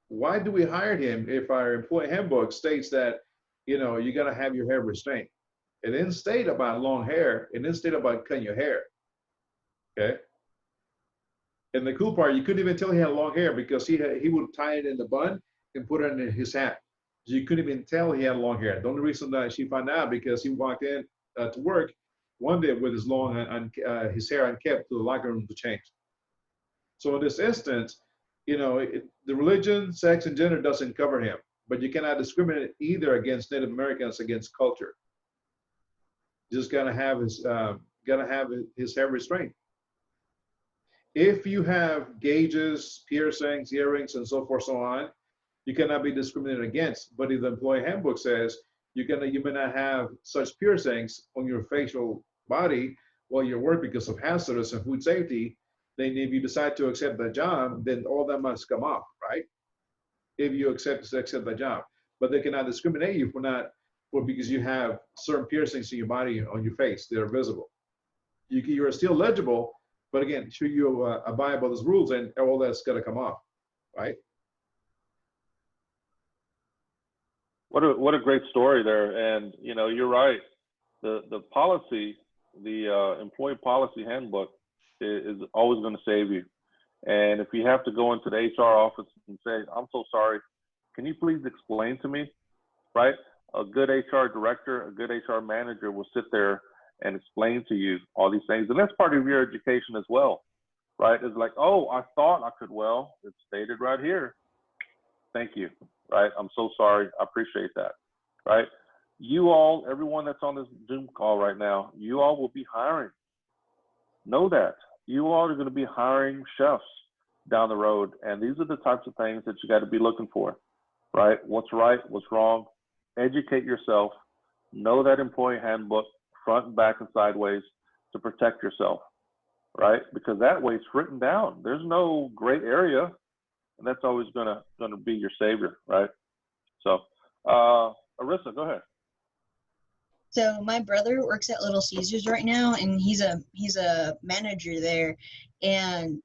why do we hire him if our employee handbook states that, you know, you got to have your hair restrained? It didn't state about long hair. It didn't state about cutting your hair. Okay. And the cool part, you couldn't even tell he had long hair because he would tie it in the bun and put it in his hat. So you couldn't even tell he had long hair. The only reason that she found out because he walked in to work one day with his his hair unkept to the locker room to change. So in this instance, you know, the religion, sex, and gender doesn't cover him, but you cannot discriminate either against Native Americans, against culture. You just gotta have his hair restrained. If you have gauges, piercings, earrings, and so forth, so on, you cannot be discriminated against. But if the employee handbook says you may not have such piercings on your facial body while you work because of hazardous and food safety, then if you decide to accept that job, then all that must come off, right? If you accept that job, but they cannot discriminate you because you have certain piercings in your body on your face that are visible. You're still legible. But again, should you abide by those rules, and all that's got to come off, right? What a great story there, and you know, you're right. The policy, the employee policy handbook is always going to save you. And if you have to go into the HR office and say, "I'm so sorry, can you please explain to me?" Right? A good HR director, a good HR manager will sit there and explain to you all these things. And that's part of your education as well, right? It's like, oh, I thought I could, well, it's stated right here. Thank you, right? I'm so sorry, I appreciate that, right? You all, everyone that's on this Zoom call right now, you all will be hiring. Know that. You all are gonna be hiring chefs down the road. And these are the types of things that you gotta be looking for, right? What's right, what's wrong, educate yourself, know that employee handbook, front and back and sideways to protect yourself, right? Because that way it's written down. There's no gray area, and that's always gonna be your savior, right? So, Arissa, go ahead. So my brother works at Little Caesars right now, and he's a manager there, and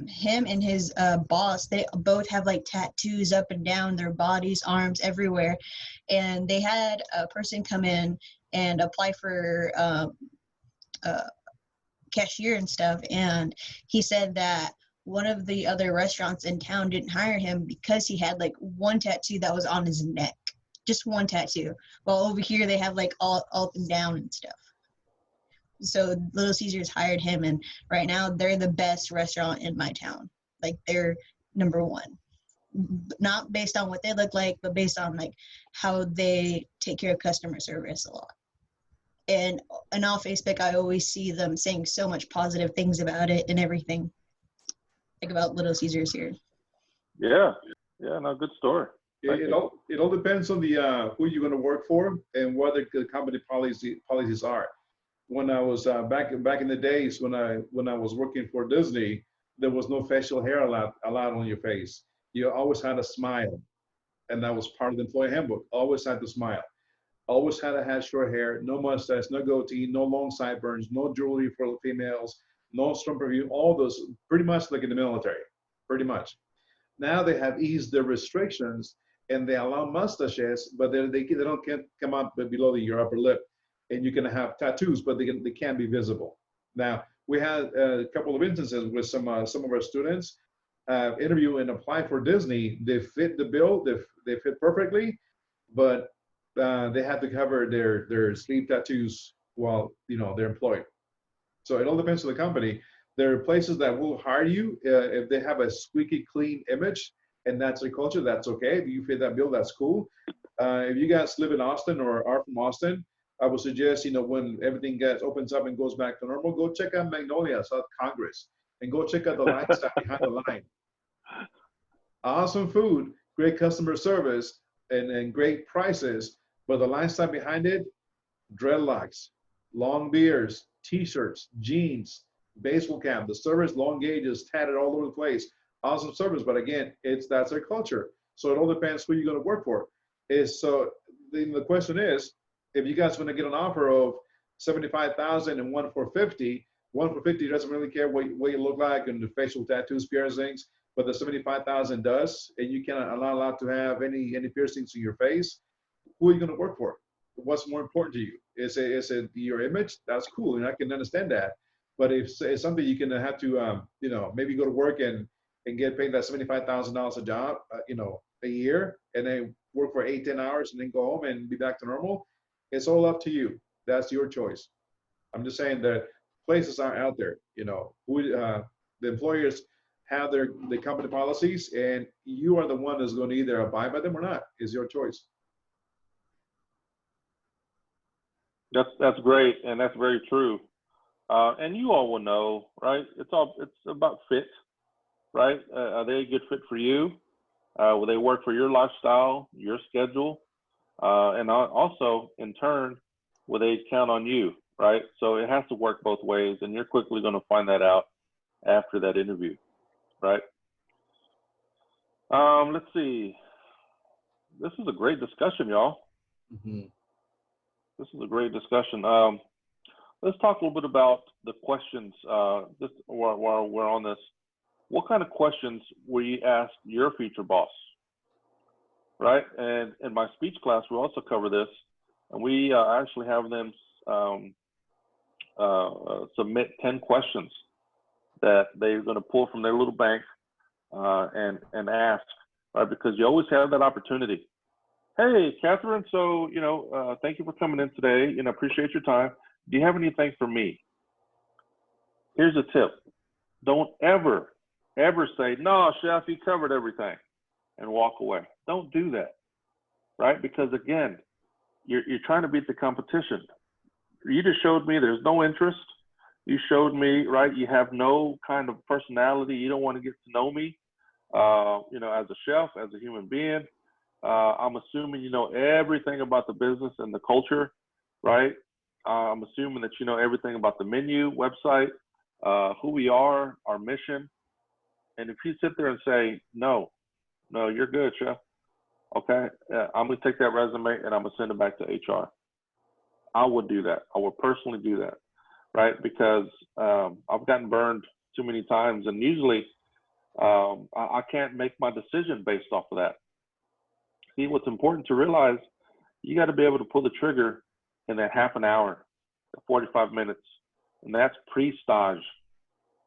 him and his boss, they both have like tattoos up and down their bodies, arms, everywhere, and they had a person come in and apply for cashier and stuff, and he said that one of the other restaurants in town didn't hire him because he had like one tattoo that was on his neck, just one tattoo, while over here they have like all up and down and stuff. So Little Caesars hired him, and right now they're the best restaurant in my town. Like, they're number one, not based on what they look like, but based on like how they take care of customer service a lot. And on Facebook, I always see them saying so much positive things about it and everything, like about Little Caesars here. Yeah, no, good story. It all depends on the who you're going to work for and what the company policies are. When I was back in the days when I was working for Disney, there was no facial hair allowed on your face. You always had to smile, and that was part of the employee handbook. Always had to smile. Always had to have short hair, no mustache, no goatee, no long sideburns, no jewelry for females, no strump review. All those, pretty much like in the military, pretty much. Now they have eased their restrictions and they allow mustaches, but they don't come up below your upper lip. And you can have tattoos, but they can't be visible. Now, we had a couple of instances with some of our students interview and apply for Disney. They fit the bill, they fit perfectly, but they had to cover their sleeve tattoos while they're employed. So it all depends on the company. There are places that will hire you if they have a squeaky clean image and that's their culture, that's okay. If you fit that bill, that's cool. If you guys live in Austin or are from Austin, I would suggest, when everything opens up and goes back to normal, go check out Magnolia, South Congress, and go check out the lifestyle behind the line. Awesome food, great customer service, and great prices, but the lifestyle behind it, dreadlocks, long beards, t-shirts, jeans, baseball cap, the service, long gauges, tatted all over the place. Awesome service, but again, that's their culture. So it all depends who you're going to work for. The question is, if you guys are going to get an offer of 75,000 and one for 50, one for 50 doesn't really care what you look like and the facial tattoos, piercings, but the 75,000 does, and you cannot allowed to have any piercings in your face. Who are you going to work for? What's more important to you? Is it your image? That's cool, and I can understand that. But if it's something you can have to, maybe go to work and get paid that $75,000 a job, a year, and then work for 8-10 hours and then go home and be back to normal, it's all up to you. That's your choice. I'm just saying that places are out there, the employers have the company policies, and you are the one that's going to either abide by them or not. It's your choice. That's great, and that's very true. And you all will know, right? It's about fit, right? Are they a good fit for you? Will they work for your lifestyle, your schedule? And also, in turn, will they count on you, right? So it has to work both ways, and you're quickly going to find that out after that interview, right? Let's see. This is a great discussion, y'all. Mm-hmm. This is a great discussion. Let's talk a little bit about the questions, just while we're on this. What kind of questions will you ask your future boss, right? And in my speech class, we also cover this, and we actually have them submit 10 questions that they're going to pull from their little bank and ask, right? Because you always have that opportunity. Hey, Catherine, so, thank you for coming in today. Appreciate your time. Do you have anything for me? Here's a tip. Don't ever say, no, chef, you covered everything, and walk away. Don't do that, right? Because again, you're trying to beat the competition. You just showed me there's no interest. You showed me, right, you have no kind of personality. You don't want to get to know me, as a chef, as a human being. I'm assuming you know everything about the business and the culture, right? I'm assuming that you know everything about the menu, website, who we are, our mission. And if you sit there and say, no, you're good, chef. Okay, I'm going to take that resume and I'm going to send it back to HR. I would do that. I would personally do that, right? Because I've gotten burned too many times, and usually I can't make my decision based off of that. See, what's important to realize, you got to be able to pull the trigger in that half an hour, 45 minutes, and that's pre-stage,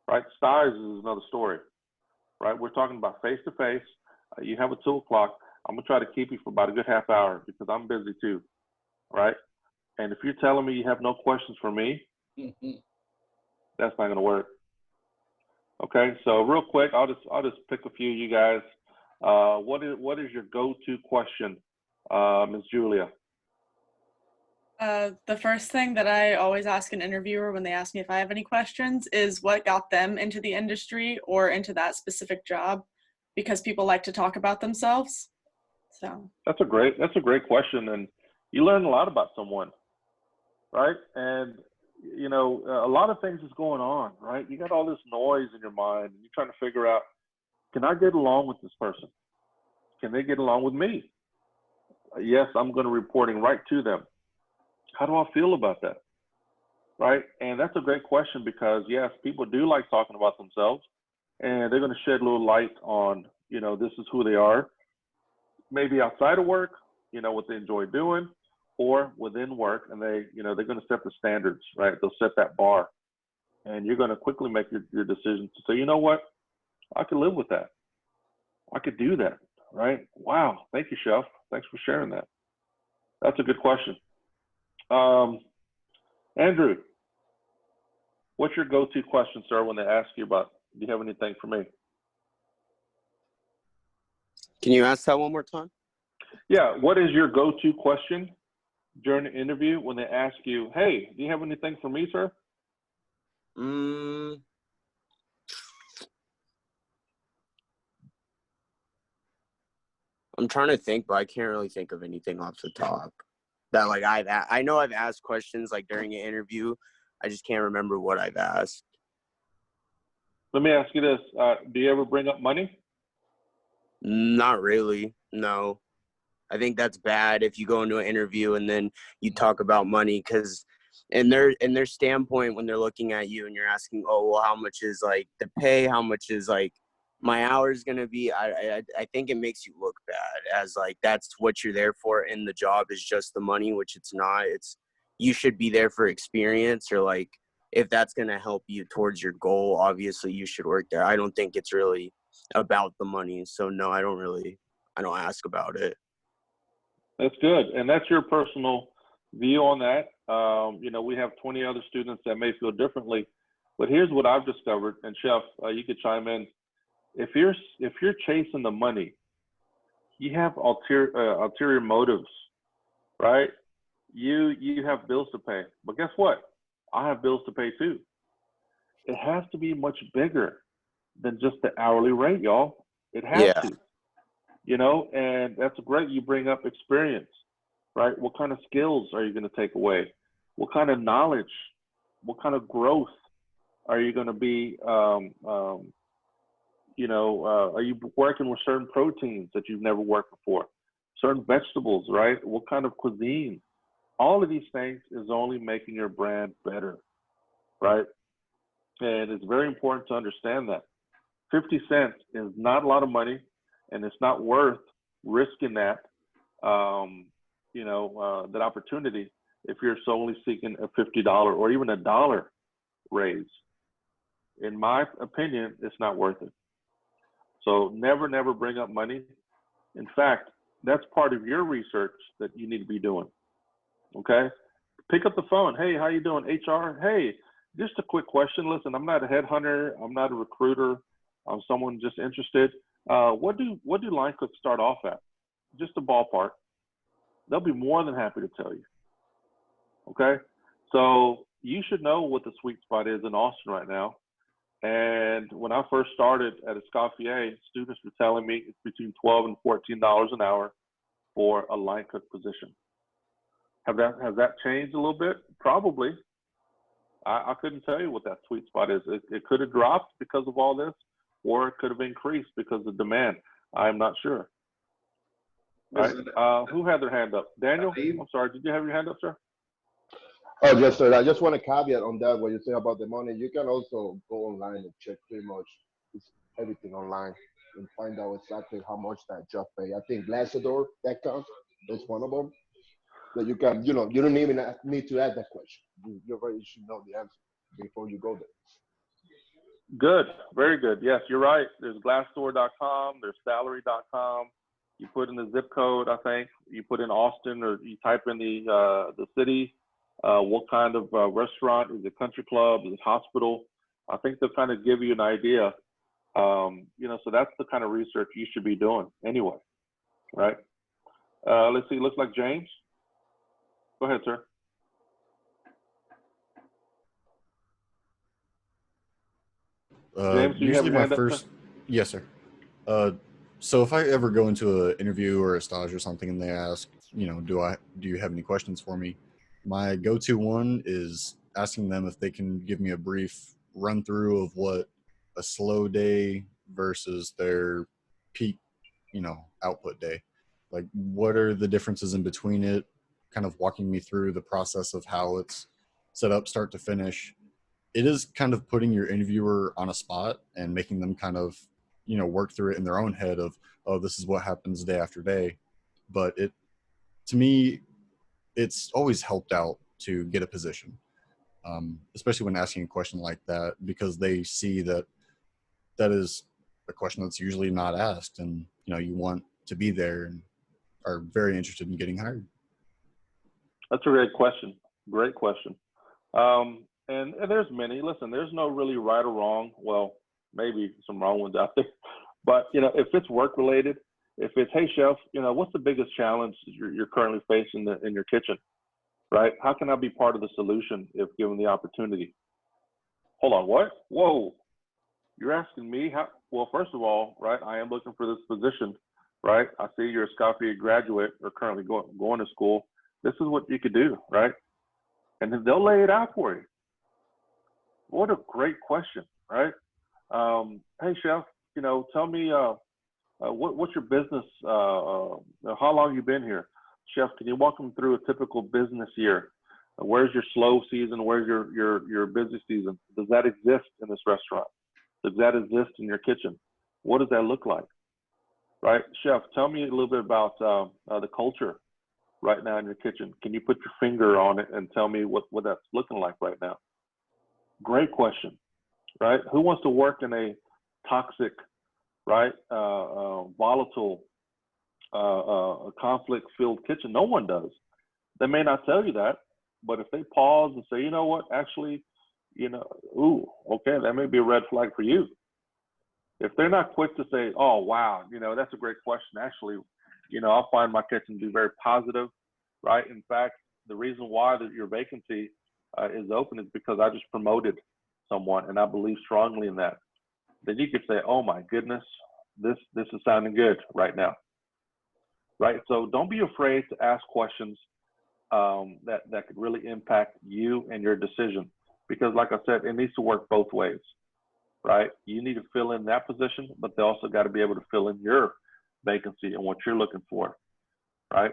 right? Stage is another story, right? We're talking about face-to-face. You have a 2 o'clock. I'm going to try to keep you for about a good half hour because I'm busy too, right? And if you're telling me you have no questions for me, that's not going to work. Okay, so real quick, I'll just pick a few of you guys. What is your go-to question, Ms. Julia? The first thing that I always ask an interviewer when they ask me if I have any questions is what got them into the industry or into that specific job, because people like to talk about themselves. So that's a great question, and you learn a lot about someone, right? And a lot of things is going on, right? You got all this noise in your mind, and you're trying to figure out, can I get along with this person? Can they get along with me? Yes, I'm going to reporting right to them. How do I feel about that? Right? And that's a great question because, yes, people do like talking about themselves, and they're going to shed a little light on, this is who they are. Maybe outside of work, what they enjoy doing, or within work, and they're going to set the standards, right? They'll set that bar, and you're going to quickly make your decision to say, you know what? I could live with that. I could do that, right? Wow. Thank you, chef. Thanks for sharing that. That's a good question. Andrew, what's your go-to question, sir, when they ask you about, do you have anything for me? Can you ask that one more time? Yeah. What is your go-to question during the interview when they ask you, "Hey, do you have anything for me, sir?" I'm trying to think, but I can't really think of anything off the top. That like I know I've asked questions like during an interview. I just can't remember what I've asked. Let me ask you this: do you ever bring up money? Not really. No. I think that's bad if you go into an interview and then you talk about money, because in their standpoint, when they're looking at you and you're asking, oh, well, how much is like the pay? How much is like my hours going to be? I think it makes you look bad, as like that's what you're there for in the job is just the money, which it's not. It's you should be there for experience, or like if that's going to help you towards your goal, obviously you should work there. I don't think it's really about the money. So no, I don't ask about it. That's good, and that's your personal view on that. We have 20 other students that may feel differently, but here's what I've discovered. And Chef, you could chime in. If you're chasing the money, you have ulterior motives, right? You have bills to pay, but guess what? I have bills to pay too. It has to be much bigger than just the hourly rate, y'all. It has to. And that's great. You bring up experience, right? What kind of skills are you going to take away? What kind of knowledge? What kind of growth are you going to be? Are you working with certain proteins that you've never worked before? Certain vegetables, right? What kind of cuisine? All of these things is only making your brand better, right? And it's very important to understand that 50 cents is not a lot of money. And it's not worth risking that, that opportunity if you're solely seeking a $50 or even a $1 raise. In my opinion, it's not worth it. So never bring up money. In fact, that's part of your research that you need to be doing. Okay? Pick up the phone. Hey, how you doing? HR? Hey, just a quick question. Listen, I'm not a headhunter. I'm not a recruiter. I'm someone just interested. What do line cooks start off at? Just a ballpark. They'll be more than happy to tell you. Okay? So you should know what the sweet spot is in Austin right now. And when I first started at Escoffier, students were telling me it's between $12 and $14 an hour for a line cook position. Has that changed a little bit? Probably. I couldn't tell you what that sweet spot is. It could have dropped because of all this, or it could have increased because of demand. I'm not sure. Right? Who had their hand up? Daniel? I'm sorry. Did you have your hand up, sir? Oh, yes, sir. I just want to caveat on that, what you say about the money. You can also go online and check pretty much everything online and find out exactly how much that job pay. I think Glassdoor.com is one of them. That you can, you don't even need to ask that question. You already should know the answer before you go there. Good. Very good. Yes, you're right. There's Glassdoor.com. There's Salary.com. You put in the zip code, I think. You put in Austin, or you type in the city. What kind of restaurant? Is it country club? Is it hospital? I think they'll kind of give you an idea. So that's the kind of research you should be doing anyway, right? Let's see. Looks like James. Go ahead, sir. James, Usually my first, yes, sir. So if I ever go into an interview or a stage or something and they ask, do you have any questions for me? My go-to one is asking them if they can give me a brief run through of what a slow day versus their peak, output day. Like, what are the differences in between it? Kind of walking me through the process of how it's set up, start to finish. It is kind of putting your interviewer on a spot and making them kind of, work through it in their own head of, oh, this is what happens day after day. But to me, it's always helped out to get a position, especially when asking a question like that, because they see that is a question that's usually not asked, and you want to be there and are very interested in getting hired. That's a great question. Great question. And there's many. Listen, there's no really right or wrong. Well, maybe some wrong ones out there, but if it's work related, If it's, hey chef, you know, what's the biggest challenge you're currently facing in your kitchen, right? How can I be part of the solution if given the opportunity? Hold on, what? Whoa, you're asking me how? Well, first of all, right, I am looking for this position, right? I see you're a Scotty graduate or currently going to school. This is what you could do, right? And then they'll lay it out for you. What a great question, right? Hey chef, you know, tell me what's your business? How long you been here, chef? Can you walk them through a typical business year? Where's your slow season? Where's your busy season? Does that exist in this restaurant? Does that exist in your kitchen? What does that look like? Right, chef, tell me a little bit about the culture right now in your kitchen. Can you put your finger on it and tell me what that's looking like right now? Great question, right? Who wants to work in a toxic, right, volatile, conflict-filled kitchen? No one does. They may not tell you that, but if they pause and say, you know what, actually, you know, ooh, okay, that may be a red flag for you. If they're not quick to say, oh, wow, you know, that's a great question. Actually, you know, I'll find my kitchen to be very positive, right? In fact, the reason why your vacancy is open is because I just promoted someone and I believe strongly in that. Then you could say, oh my goodness, this is sounding good right now, right? So don't be afraid to ask questions that could really impact you and your decision. Because like I said, it needs to work both ways, right? You need to fill in that position, but they also got to be able to fill in your vacancy and what you're looking for, right?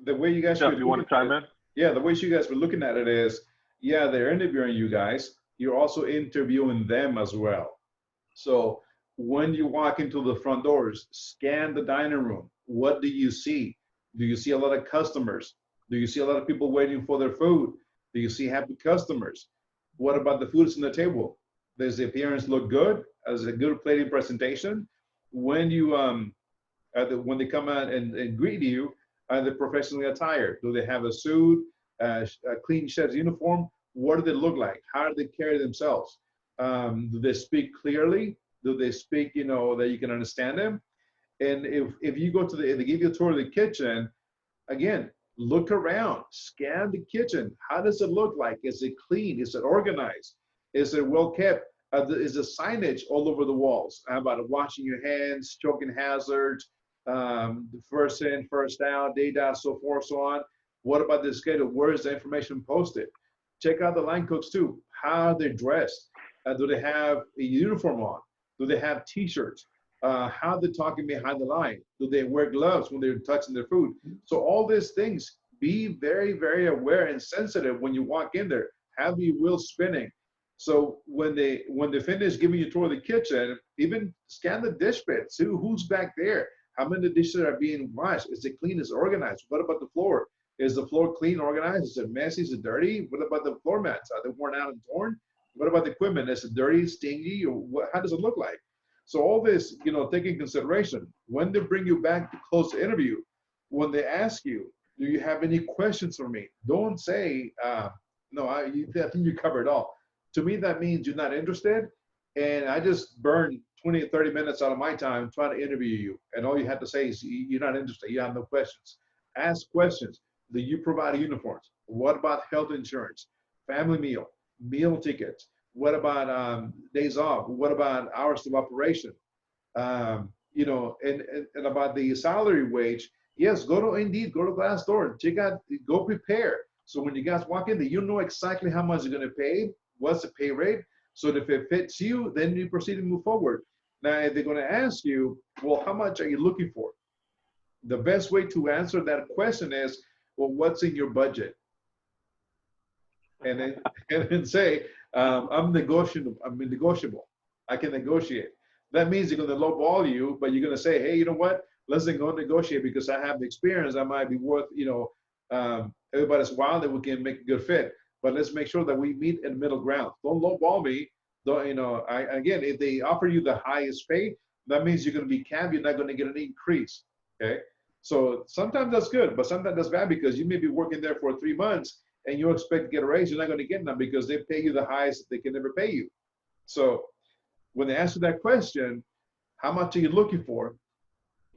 The way you guys, Jeff, you want to chime in? Yeah, the way you guys were looking at it is, yeah, they're interviewing you guys. You're also interviewing them as well. So when you walk into the front doors, scan the dining room. What do you see? Do you see a lot of customers? Do you see a lot of people waiting for their food? Do you see happy customers? What about the foods on the table? Does the appearance look good? As a good plating presentation? When you when they come out and greet you, are they professionally attired? Do they have a suit, a clean shed uniform? What do they look like? How do they carry themselves? Do they speak clearly? Do they speak, you know, that you can understand them? And if you go to they give you a tour of the kitchen, again, look around, scan the kitchen. How does it look like? Is it clean? Is it organized? Is it well kept? Is the signage all over the walls? How about washing your hands, choking hazards, first in, first out, day out, so forth, so on. What about the schedule? Where is the information posted? Check out the line cooks too. How they're dressed. Do they have a uniform on? Do they have t-shirts? How they're talking behind the line? Do they wear gloves when they're touching their food? So all these things, be very, very aware and sensitive when you walk in there. Have your wheels spinning. So when they finish giving you a tour of the kitchen, even scan the dish pit. See who's back there. How many dishes are being washed? Is it clean? Is it organized? What about the floor? Is the floor clean, organized? Is it messy? Is it dirty? What about the floor mats? Are they worn out and torn? What about the equipment? Is it dirty, stinky, or what, how does it look like? So all this, you know, take in consideration. When they bring you back to close the interview, when they ask you, do you have any questions for me? Don't say, no, I think you covered it all. To me, that means you're not interested. And I just burned 20 or 30 minutes out of my time trying to interview you. And all you have to say is you're not interested. You have no questions. Ask questions. Do you provide uniforms? What about health insurance? Family meal tickets? What about days off? What about hours of operation? You know, and about the salary wage, yes, go to Indeed, go to Glassdoor, check out, go prepare. So when you guys walk in, you know exactly how much you're going to pay, what's the pay rate. So if it fits you, then you proceed to move forward. Now, if they're going to ask you, well, how much are you looking for? The best way to answer that question is, well, what's in your budget? And then say, I'm negotiable. I can negotiate. That means they're going to lowball you, but you're going to say, hey, you know what? Let's go negotiate because I have the experience. I might be worth, you know, everybody's wild that we can make a good fit. But let's make sure that we meet in the middle ground. Don't lowball me. Don't, you know, again, if they offer you the highest pay, that means you're going to be capped. You're not going to get an increase. Okay. So sometimes that's good, but sometimes that's bad because you may be working there for 3 months and you expect to get a raise. You're not going to get them because they pay you the highest they can never pay you. So when they ask you that question, how much are you looking for?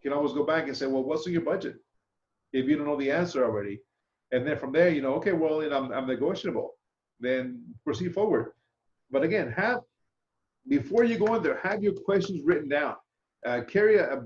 You can always go back and say, well, what's in your budget? If you don't know the answer already. And then from there, okay, well, I'm negotiable. Then proceed forward. But again, before you go in there, have your questions written down. Carry a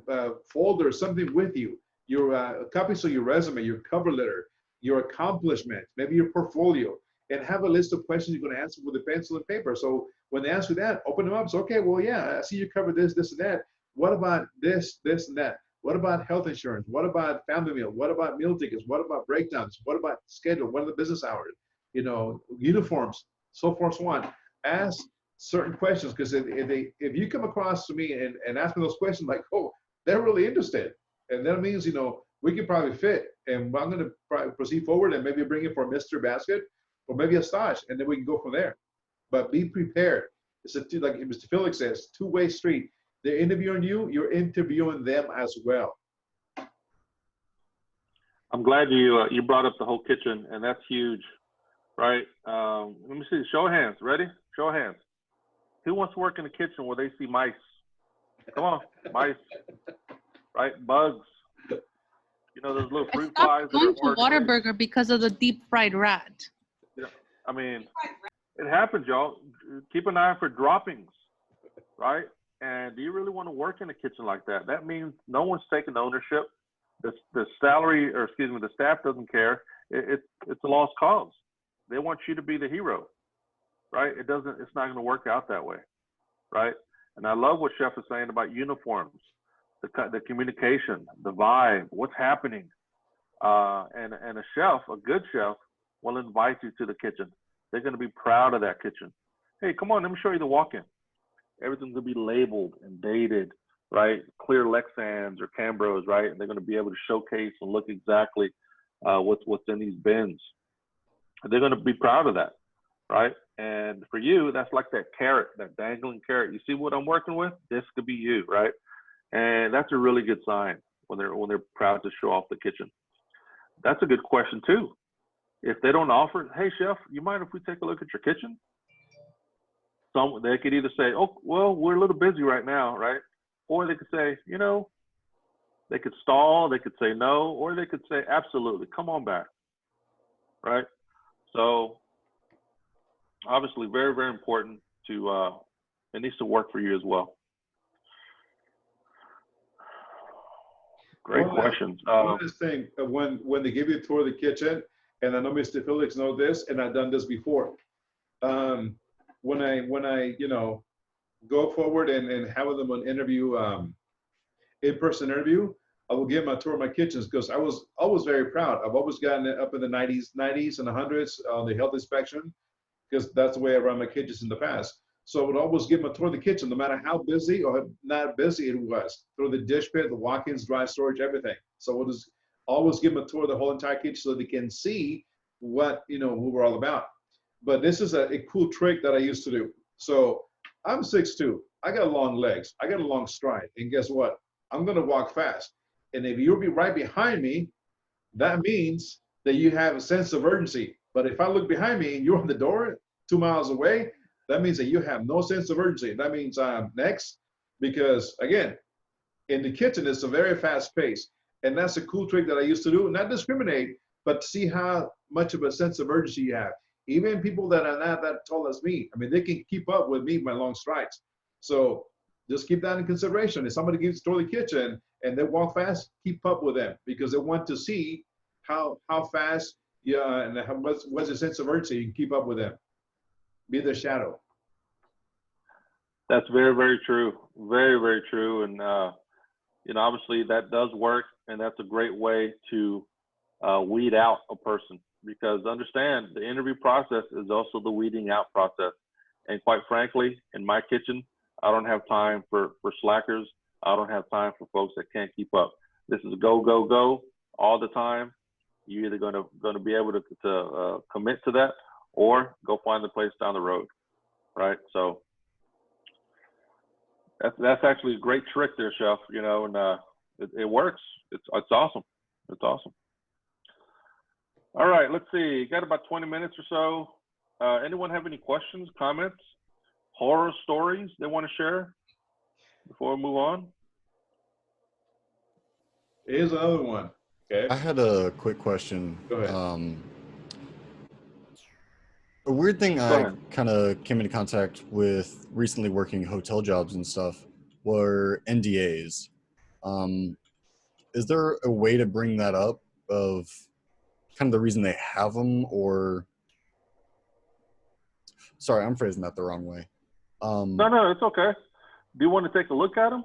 folder or something with you. Your copies of your resume, your cover letter, your accomplishments, maybe your portfolio, and have a list of questions you're going to answer with a pencil and paper. So when they ask you that, open them up. So, okay, well, yeah, I see you covered this, this, and that. What about this, this, and that? What about health insurance? What about family meal? What about meal tickets? What about breakdowns? What about schedule? What are the business hours? Uniforms, so forth, so on. Ask certain questions, because if you come across to me and ask me those questions, like, oh, they're really interested, and that means we can probably fit, and I'm going to proceed forward and maybe bring it for a Mr. Basket or maybe a stage, and then we can go from there. But be prepared. It's like Mr. Felix says, two-way street. They're interviewing you, you're interviewing them as well. I'm glad you brought up the whole kitchen, and that's huge, right? Let me see. Show of hands. Ready? Show of hands. Who wants to work in the kitchen where they see mice? Come on, mice, right? Bugs. Those little I fruit flies. stopped going to Whataburger because of the deep fried rat. Yeah, I mean, it happens, y'all. Keep an eye for droppings, right? And do you really want to work in a kitchen like that? That means no one's taking ownership. The salary, or excuse me, the staff doesn't care. It's a lost cause. They want you to be the hero, right? It's not going to work out that way, right? And I love what Chef is saying about uniforms, the communication, the vibe, what's happening. And a chef, a good chef, will invite you to the kitchen. They're going to be proud of that kitchen. Hey, come on, let me show you the walk-in. Everything's going to be labeled and dated, right? Clear Lexans or Cambros, right? And they're going to be able to showcase and look exactly what's in these bins. And they're going to be proud of that, right? And for you, that's like that carrot, that dangling carrot. You see what I'm working with? This could be you, right? And that's a really good sign when they're proud to show off the kitchen. That's a good question too. If they don't offer, hey chef, you mind if we take a look at your kitchen? They could either say, oh, well, we're a little busy right now, right? Or they could say, they could stall, they could say no, or they could say, absolutely, come on back, right? So obviously very, very important it needs to work for you as well. Great questions. One last thing, when they give you a tour of the kitchen, and I know Mr. Felix knows this, and I've done this before. When I go forward and have them an interview, in-person interview, I will give them a tour of my kitchens, because I was always very proud. I've always gotten it up in the 90s and the 100s on the health inspection, because that's the way I run my kitchens in the past. So I would always give them a tour of the kitchen, no matter how busy or not busy it was, through the dish pit, the walk-ins, dry storage, everything. So we'll just always give them a tour of the whole entire kitchen so they can see what, who we're all about. But this is a cool trick that I used to do. So I'm 6'2". I got long legs. I got a long stride. And guess what? I'm going to walk fast. And if you'll be right behind me, that means that you have a sense of urgency. But if I look behind me and you're on the door 2 miles away, that means that you have no sense of urgency. That means I'm next, because again, in the kitchen, it's a very fast pace. And that's a cool trick that I used to do, not discriminate, but to see how much of a sense of urgency you have. Even people that are not that tall as me, I mean, they can keep up with me, my long strides. So just keep that in consideration. If somebody gives to the kitchen and they walk fast, keep up with them, because they want to see how fast, and what's the sense of urgency. You can keep up with them. Be their shadow. That's very, very true. Very, very true. And, obviously that does work, and that's a great way to weed out a person, because understand the interview process is also the weeding out process. And quite frankly, in my kitchen, I don't have time for slackers. I don't have time for folks that can't keep up. This is go, go, go all the time. You're either going to be able to commit to that, or go find the place down the road, right? So that's actually a great trick there, Chef. And it works. It's awesome. It's awesome. All right, let's see. Got about 20 minutes or so. Anyone have any questions, comments, horror stories they want to share before we move on? Here's another one. Okay. I had a quick question. Go ahead. A weird thing Go I ahead. kind of came into contact with recently working hotel jobs and stuff were NDAs. Is there a way to bring that up of kind of the reason they have them, or sorry, I'm phrasing that the wrong way. No, it's okay. Do you want to take a look at them?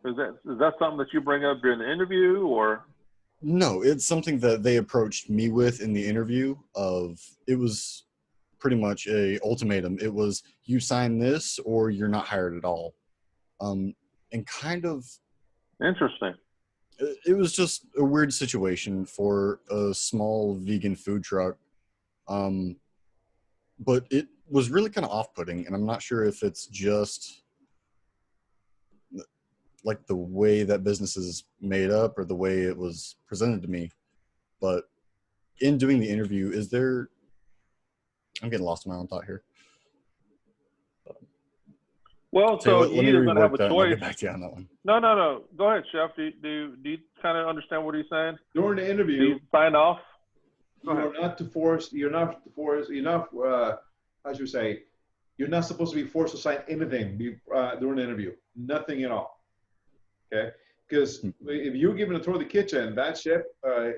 Is that something that you bring up during the interview, or? No, it's something that they approached me with in the interview. It was pretty much a ultimatum. It was, you sign this or you're not hired at all. And kind of Interesting. it was just a weird situation for a small vegan food truck. But it was really kind of off-putting, and I'm not sure if it's just like the way that business is made up or the way it was presented to me. But in doing the interview, I'm getting lost in my own thought here. Well, so Let me you're going to have rework a that and I'll choice. get back to you on that one. No. Go ahead, Chef. Do you kind of understand what he's saying? During the Do interview, you sign off? you're not supposed to be forced to sign anything during the interview. Nothing at all. Okay? Because if you're given a tour of the kitchen, that chef,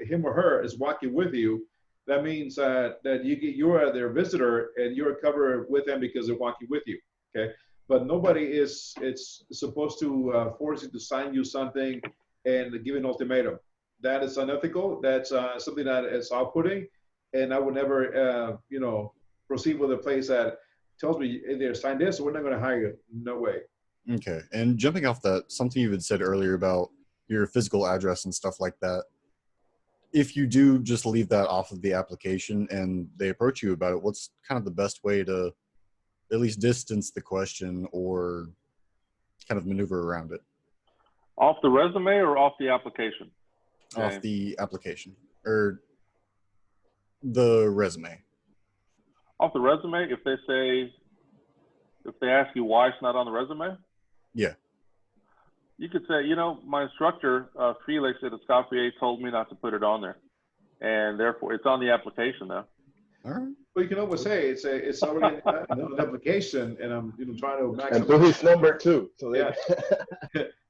him or her, is walking with you. That means that you are their visitor and you're covered with them because they're walking with you. Okay? But nobody is supposed to force you to sign you something and give an ultimatum. That is unethical. That's something that is off-putting, and I would never, proceed with a place that tells me either sign this or we're not going to hire you. No way. Okay. And jumping off that, something you had said earlier about your physical address and stuff like that, if you do just leave that off of the application and they approach you about it, what's kind of the best way to at least distance the question or kind of maneuver around it? Off the resume or off the application? Off the application or the resume. Off the resume, if they ask you why it's not on the resume, yeah, you could say, my instructor, Felix at Escoffier, told me not to put it on there, and therefore it's on the application now. All right. Well, you can always say it's already an application, and I'm trying to maximize. And do his number too. So yeah.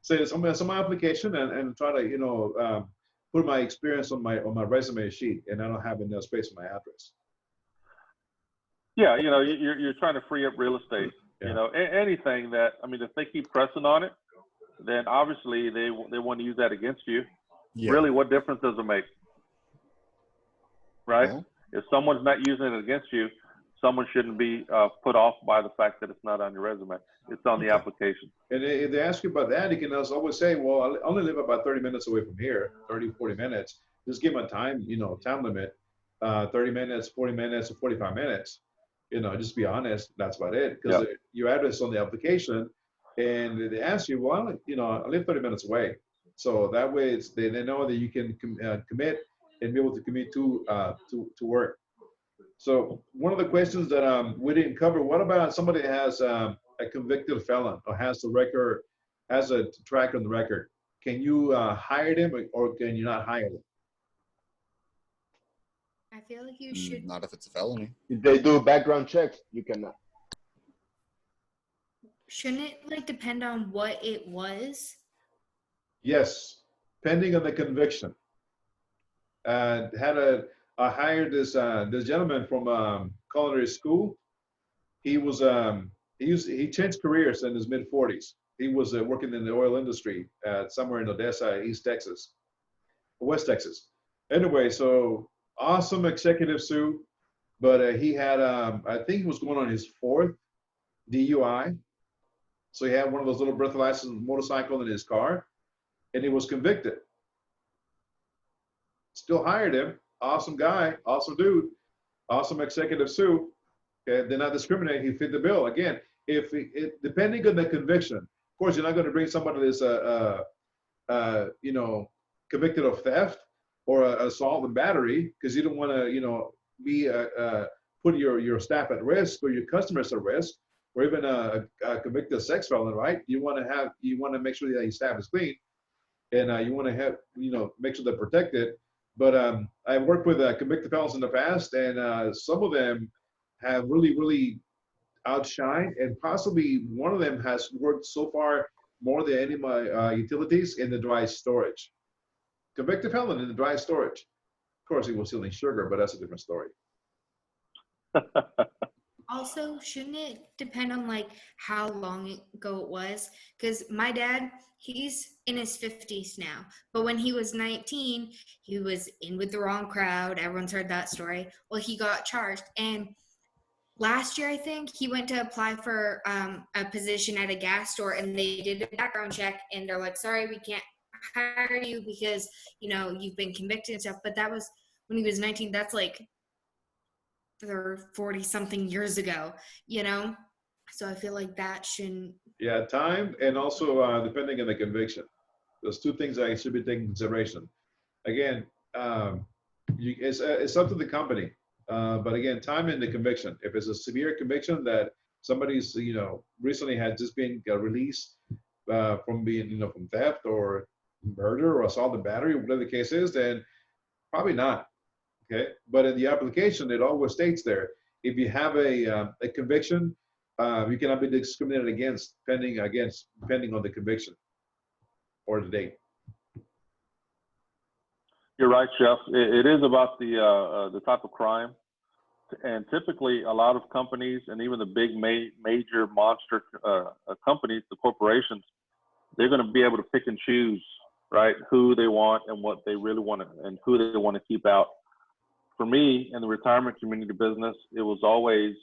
Say it's on my application and try to put my experience on my resume sheet, and I don't have enough space for my address. Yeah, you're trying to free up real estate. Yeah. Anything that, if they keep pressing on it, then obviously they want to use that against you. Yeah. Really, what difference does it make? Right? Well, if someone's not using it against you, someone shouldn't be put off by the fact that it's not on your resume. It's on the application. And if they ask you about that, you can always say, well, I only live about 30 minutes away from here, 30, 40 minutes. Just give them a time limit, 30 minutes, 40 minutes, or 45 minutes. Just be honest. That's about it. Because your address is on the application, and they ask you, well, I live 30 minutes away. So that way they know that you can commit and be able to commit to work. So one of the questions that we didn't cover, what about somebody that has a convicted felon or has a track on the record? Can you hire them or can you not hire them? I feel like you should. Not if it's a felony. If they do background checks, you cannot. Shouldn't it depend on what it was? Yes, pending on the conviction. I hired this gentleman from culinary school. He was he changed careers in his mid-40s. He was working in the oil industry somewhere in Odessa, West Texas. Anyway, so awesome executive suit, but he had I think he was going on his 4th DUI. So he had one of those little breathalyzer motorcycle in his car, and he was convicted. Still hired him. Awesome guy, awesome dude, awesome executive suit. Okay, they're not discriminating. He fit the bill. Again, depending on the conviction, of course, you're not going to bring somebody that's convicted of theft or assault and battery, because you don't want to be put your staff at risk or your customers at risk, or even a convicted sex felon, right? You want to make sure that your staff is clean. and you want to have, make sure they're protected. But I've worked with convicted felons in the past, and some of them have really outshined, and possibly one of them has worked so far more than any of my utilities in the dry storage. Convicted felon in the dry storage. Of course, he was stealing sugar, but that's a different story. Also, shouldn't it depend on like how long ago it was? Because my dad, he's in his 50s now, but when he was 19, he was in with the wrong crowd. Everyone's heard that story. Well, he got charged, and last year I think he went to apply for a position at a gas store, and they did a background check, and they're like, "Sorry, we can't hire you because you've been convicted and stuff." But that was when he was 19. That's like 40 something years ago, so I feel like that shouldn't. Yeah, time, and also depending on the conviction. Those two things I should be taking into consideration. Again, it's up to the company, but again, time and the conviction. If it's a severe conviction that somebody's recently had just been released from being from theft or murder or assault and battery, whatever the case is, then probably not. Okay, but in the application, it always states there, if you have a conviction, you cannot be discriminated against pending on the conviction or the date. You're right, Chef. It is about the type of crime, and typically a lot of companies and even the big major monster companies, the corporations, they're going to be able to pick and choose, right, who they want and what they really want and who they want to keep out. For me, in the retirement community business, it was always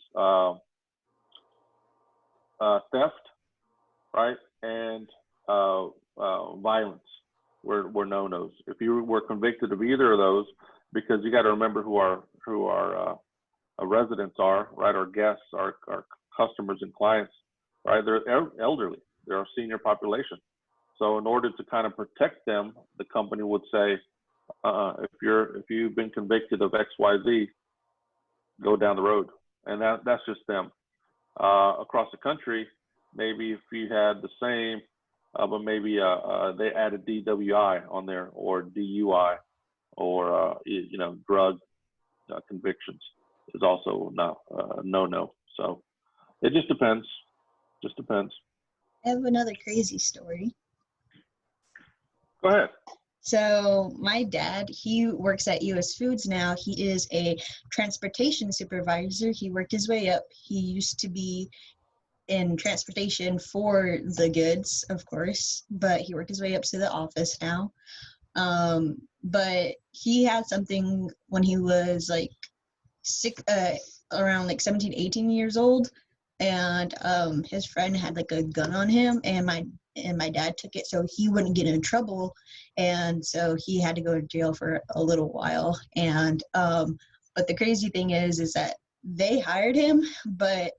theft, right, and violence were no-nos. If you were convicted of either of those, because you got to remember who our residents are, right, our guests, our customers and clients, right, they're elderly, they're our senior population. So in order to kind of protect them, the company would say, if you've been convicted of XYZ, go down the road, and that's just them. Across the country, maybe if you had the same, but maybe they added DWI on there, or DUI, or drug convictions is also no. So it just depends. Just depends. I have another crazy story. Go ahead. So my dad, he works at US Foods now. He is a transportation supervisor. He worked his way up. He used to be in transportation for the goods, of course, but he worked his way up to the office now. But he had something when he was like around like 17, 18 years old, and his friend had like a gun on him, and my dad took it so he wouldn't get in trouble, and so he had to go to jail for a little while. And but the crazy thing is that they hired him, but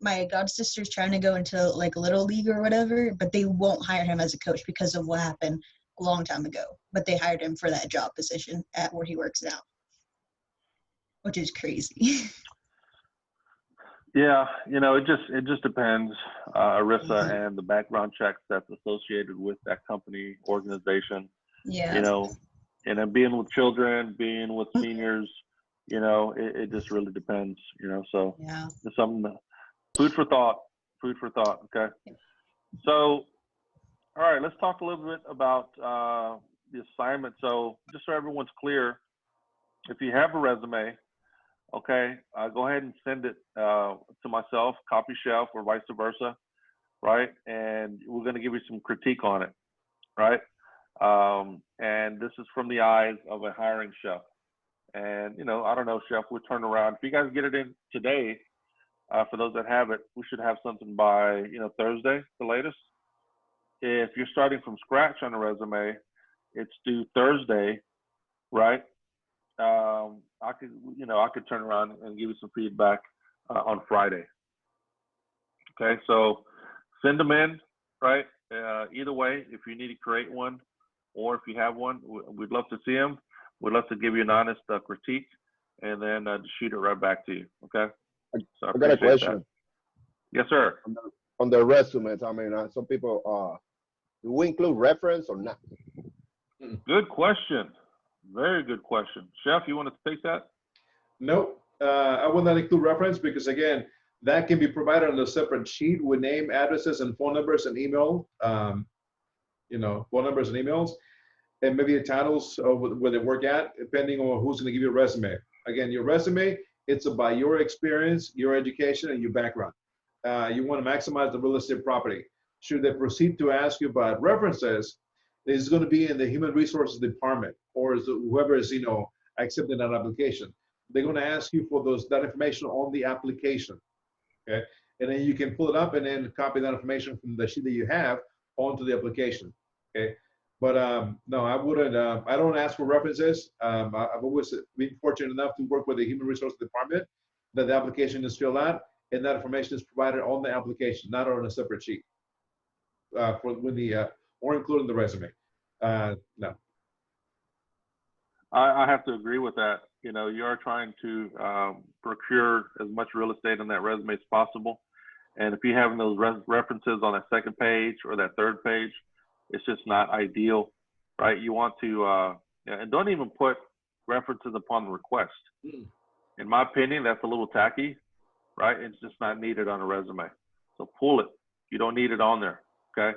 my god sister's trying to go into like little league or whatever, but they won't hire him as a coach because of what happened a long time ago. But they hired him for that job position at where he works now, which is crazy. Yeah, it just depends, Arissa, and the background checks that's associated with that company, organization. Yeah. And then being with children, being with seniors, it just really depends. So yeah, it's something. Food for thought. Okay. So, all right, let's talk a little bit about the assignment. So, just so everyone's clear, if you have a resume, okay, go ahead and send it to myself, Copy Chef, or vice versa, right? And we're going to give you some critique on it, right? And this is from the eyes of a hiring chef. And, I don't know, Chef, we'll turn around. If you guys get it in today, for those that have it, we should have something by, Thursday, the latest. If you're starting from scratch on a resume, it's due Thursday, right? I could turn around and give you some feedback on Friday. Okay, so send them in, right? Either way, if you need to create one, or if you have one, we'd love to see them. We'd love to give you an honest critique, and then just shoot it right back to you. Okay. So I got a question. That. Yes, sir. On the resumes, I mean, some people Do we include reference or not? Good question. Very good question. Chef, you want to take that? Nope. I will not include reference because again, that can be provided on a separate sheet with name, addresses, and phone numbers and email. You know, phone numbers and emails, and maybe the titles of where they work at, depending on who's going to give you a resume. Again, your resume, it's about your experience, your education, and your background. You want to maximize the real estate property. Should they proceed to ask you about references, it's going to be in the human resources department or whoever is, you know, accepting that application. They're going to ask you for that information on the application, okay? And then you can pull it up and then copy that information from the sheet that you have onto the application, okay? But no, I wouldn't, I don't ask for references. I've always been fortunate enough to work with the human resources department that the application is filled out and that information is provided on the application, not on a separate sheet or including the resume. No. I have to agree with that. You know, you are trying to procure as much real estate on that resume as possible. And if you have those references on that second page or that third page, it's just not ideal, right? You want to, and don't even put references upon the request. In my opinion, that's a little tacky, right? It's just not needed on a resume. So pull it. You don't need it on there, okay?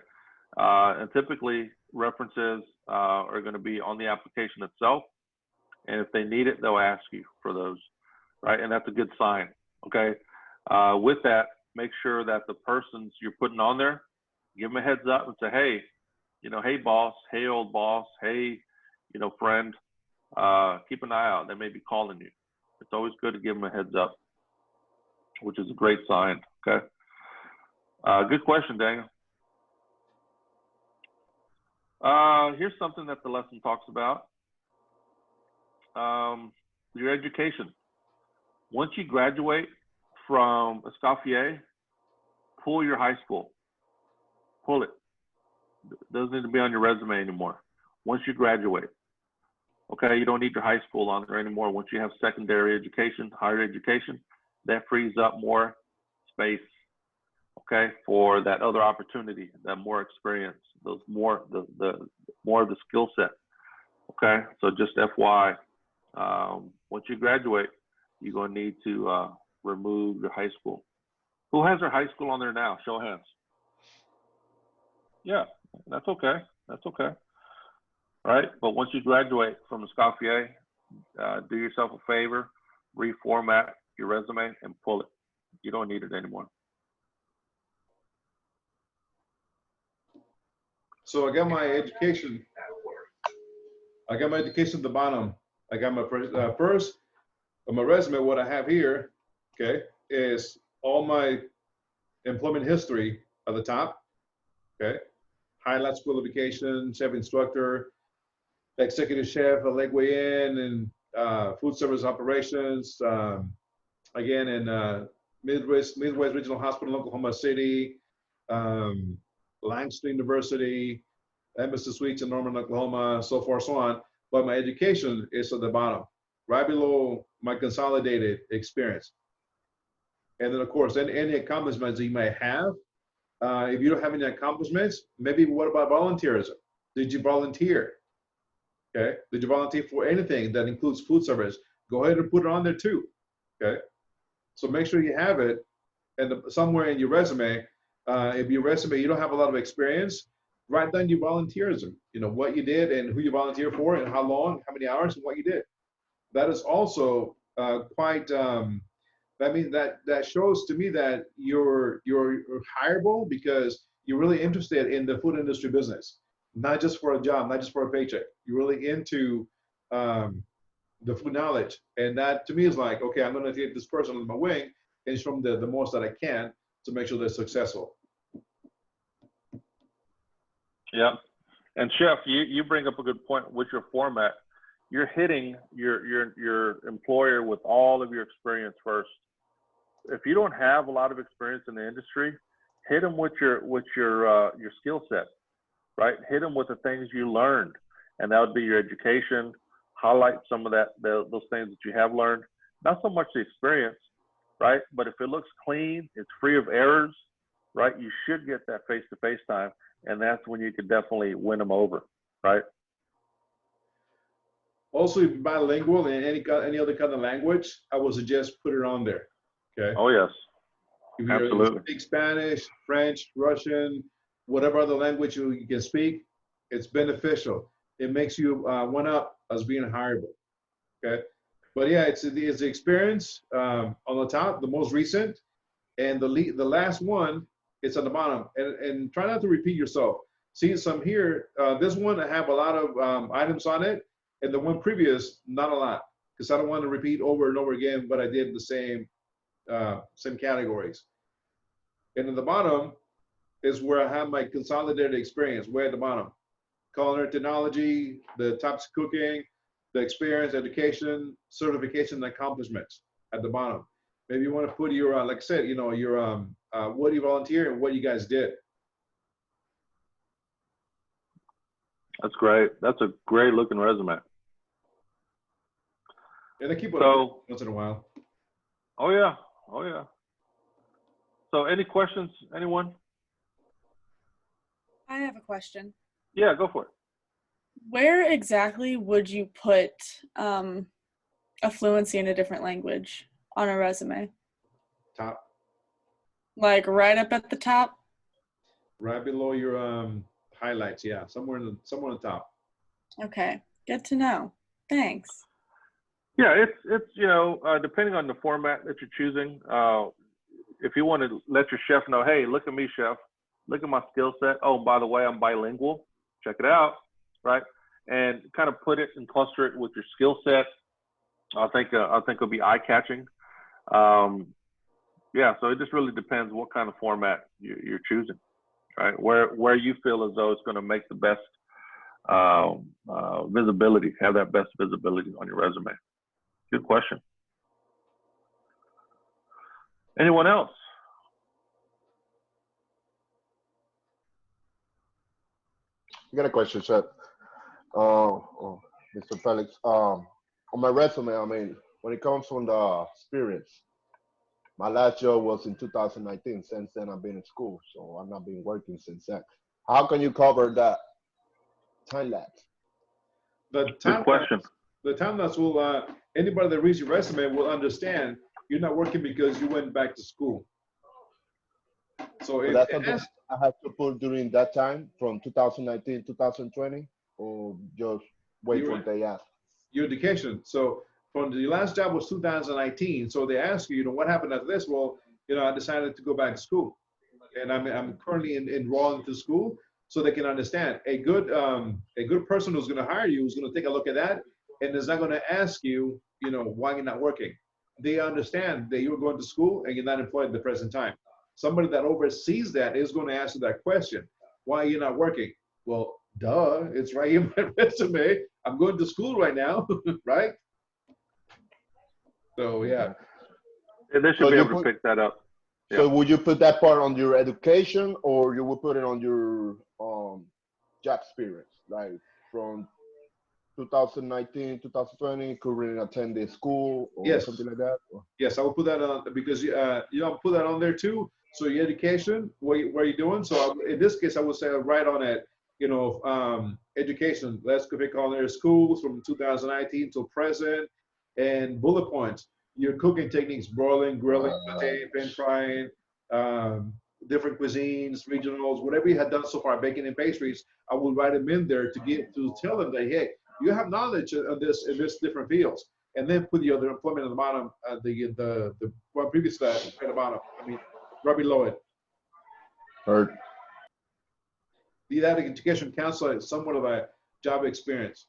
And typically references are going to be on the application itself. And if they need it, they'll ask you for those, right? And that's a good sign, okay? With that, make sure that the persons you're putting on there, give them a heads up and say, hey, you know, hey, boss, hey, old boss, hey, you know, friend, keep an eye out. They may be calling you. It's always good to give them a heads up, which is a great sign, okay? Good question, Daniel. Here's something that the lesson talks about. Your education. Once you graduate from Escoffier, pull your high school. Pull it. Doesn't need to be on your resume anymore. Once you graduate, okay, you don't need your high school on there anymore. Once you have secondary education, higher education, that frees up more space, okay, for that other opportunity, that more experience, those more the more of the skill set, okay. So just FYI, once you graduate, you're gonna need to remove your high school. Who has their high school on there now? Show of hands. Yeah, that's okay. That's okay. All right, but once you graduate from Escoffier, do yourself a favor, reformat your resume and pull it. You don't need it anymore. So I got my education. I got my education at the bottom. I got my first on my resume. What I have here, okay, is all my employment history at the top. Okay, highlights qualification, chef instructor, executive chef at Lakeway Inn, and food service operations. Again, in Midwest Regional Hospital in Oklahoma City. Langston University, Embassy Suites in Norman, Oklahoma, so forth, so on. But my education is at the bottom, right below my consolidated experience. And then, of course, any accomplishments that you might have. If you don't have any accomplishments, maybe what about volunteerism? Did you volunteer? Okay. Did you volunteer for anything that includes food service? Go ahead and put it on there too. Okay. So make sure you have it, and somewhere in your resume. If your resume, you don't have a lot of experience, write down your volunteerism, you know, what you did and who you volunteer for and how long, how many hours and what you did. That is also quite, that means that shows to me that you're hireable because you're really interested in the food industry business, not just for a job, not just for a paycheck. You're really into the food knowledge. And that to me is like, okay, I'm going to take this person under my wing and show them the most that I can to make sure they're successful. Yeah, and Chef, you bring up a good point with your format. You're hitting your employer with all of your experience first. If you don't have a lot of experience in the industry, hit them with your skill set, right? Hit them with the things you learned, and that would be your education. Highlight some of those things that you have learned. Not so much the experience, right? But if it looks clean, it's free of errors, right? You should get that face-to-face time. and that's when you could definitely win them over, right? Also, if you're bilingual in any other kind of language, I would suggest put it on there. Okay. Oh yes, If you absolutely. speak Spanish, French, Russian, whatever other language you can speak, it's beneficial. It makes you one up as being hireable. Okay. But yeah, it's the experience on the top, the most recent, and the last one, it's on the bottom. And try not to repeat yourself. See some here. This one I have a lot of items on it, and the one previous, not a lot, because I don't want to repeat over and over again what I did in the same categories. And at the bottom is where I have my consolidated experience, way at the bottom. Culinary technology, the types of cooking, the experience, education, certification, and accomplishments at the bottom. Maybe you want to put your, like I said, you know, your what you volunteer and what you guys did. That's great. That's a great looking resume. And I keep it So, once in a while. oh yeah, oh yeah. So any questions, anyone? I have a question. Yeah, go for it. Where exactly would you put a fluency in a different language on a resume? Top. Like right up at the top? Right below your highlights, yeah, somewhere on the top. Okay, good to know. Thanks. Yeah, it's you know, depending on the format that you're choosing, if you want to let your chef know, hey, look at me, chef, look at my skill set. Oh, by the way, I'm bilingual. Check it out, right? And kind of put it and cluster it with your skill set. I think it'll be eye catching. Yeah, so it just really depends what kind of format you're choosing, right? Where you feel as though it's going to make the best visibility, have that best visibility on your resume. Good question. Anyone else? I got a question, Chef. Mr. Felix. On my resume, I mean, when it comes from the experience, my last job was in 2019. Since then, I've been in school, so I've not been working since then. How can you cover that time lapse? The Good question. The time lapse will, anybody that reads your resume will understand you're not working because you went back to school. So So that's something I have to put during that time from 2019 2020, or just wait You're for they ask? your education. So from the last job was 2019. So they ask you, you know, what happened after this? Well, you know, I decided to go back to school, and I'm currently enrolled into school, so they can understand. A good person who's going to hire you is going to take a look at that, and is not going to ask you, you know, why you're not working. They understand that you're going to school and you're not employed at the present time. Somebody that oversees that is going to ask you that question. Why are you not working? Well, duh, it's right here in my resume. I'm going to school right now, right? So yeah. And they should So be you able to pick that up. So would you put that part on your education, or you would put it on your job experience, like from 2019, 2020, currently attending school or Yes. something like that? Yes, I will put that on because you know, put that on there too. So your education, what you're doing. So in this case, I would say right on it, you know, education. Let's pick on their schools from 2019 till present, and bullet points. Your cooking techniques: broiling, grilling, sauteing, pan frying, different cuisines, regionals, whatever you had done so far, baking and pastries. I will write them in there to tell them that, hey, you have knowledge of this in this different fields, and then put the other employment at the bottom, the one previous to that at the bottom. I mean, right below it. Heard. The education counselor is somewhat of a job experience.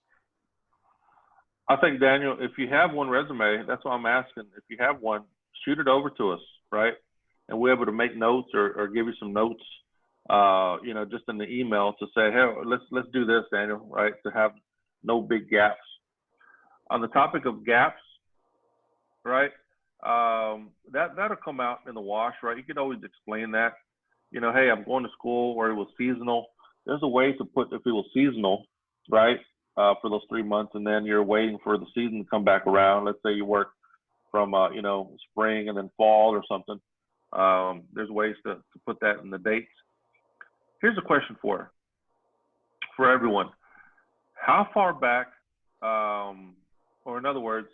I think, Daniel, if you have one resume, that's what I'm asking. If you have one, shoot it over to us, right? And we're able to make notes or give you some notes, you know, just in the email to say, hey, let's do this, Daniel, right? To have no big gaps. On the topic of gaps, right? That'll come out in the wash, right? You could always explain that. You know, hey, I'm going to school where it was seasonal. There's a way to put if it was seasonal, right? For those 3 months, and then you're waiting for the season to come back around. Let's say you work from, you know, spring and then fall or something. There's ways to put that in the dates. Here's a question for everyone. How far back, or in other words,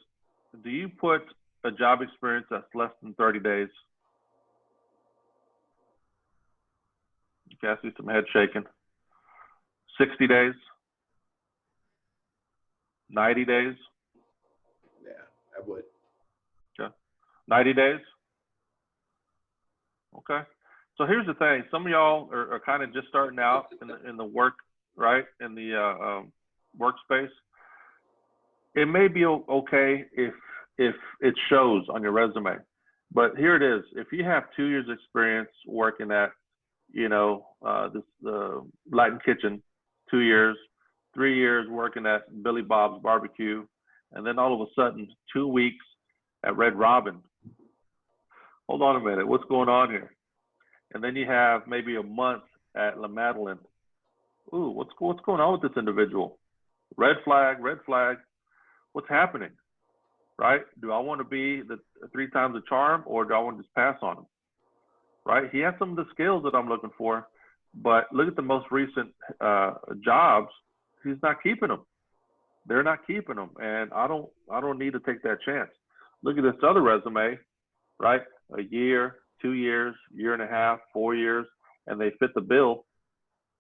do you put a job experience that's less than 30 days? Okay, I see some head shaking. 60 days? 90 days? Yeah, I would. Okay. 90 days? Okay. So here's the thing. Some of y'all are kind of just starting out in the work, right? In the workspace. It may be okay if it shows on your resume, but here it is. If you have 2 years experience working at, this Latin Kitchen, 2 years, 3 years working at Billy Bob's Barbecue, and then all of a sudden 2 weeks at Red Robin. Hold on a minute, what's going on here? And then you have maybe a month at La Madeleine. Ooh, what's going on with this individual? Red flag, red flag. What's happening, right? Do I want to be the 3 times the charm, or do I want to just pass on him, right? He has some of the skills that I'm looking for, but look at the most recent jobs. He's not keeping them. They're not keeping them, and I don't need to take that chance. Look at this other resume, right? A year, 2 years, year and a half, 4 years, and they fit the bill.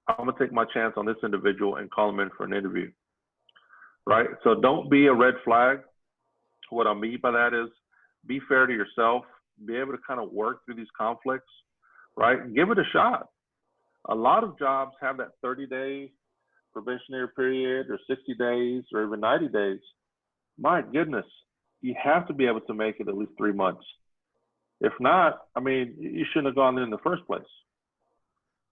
I'm gonna take my chance on this individual and call him in for an interview, right? So don't be a red flag. What I mean by that is be fair to yourself, be able to kind of work through these conflicts, right? And give it a shot. A lot of jobs have that 30-day probationary period, or 60 days, or even 90 days. My goodness, you have to be able to make it at least 3 months. If not, I mean, you shouldn't have gone in the first place,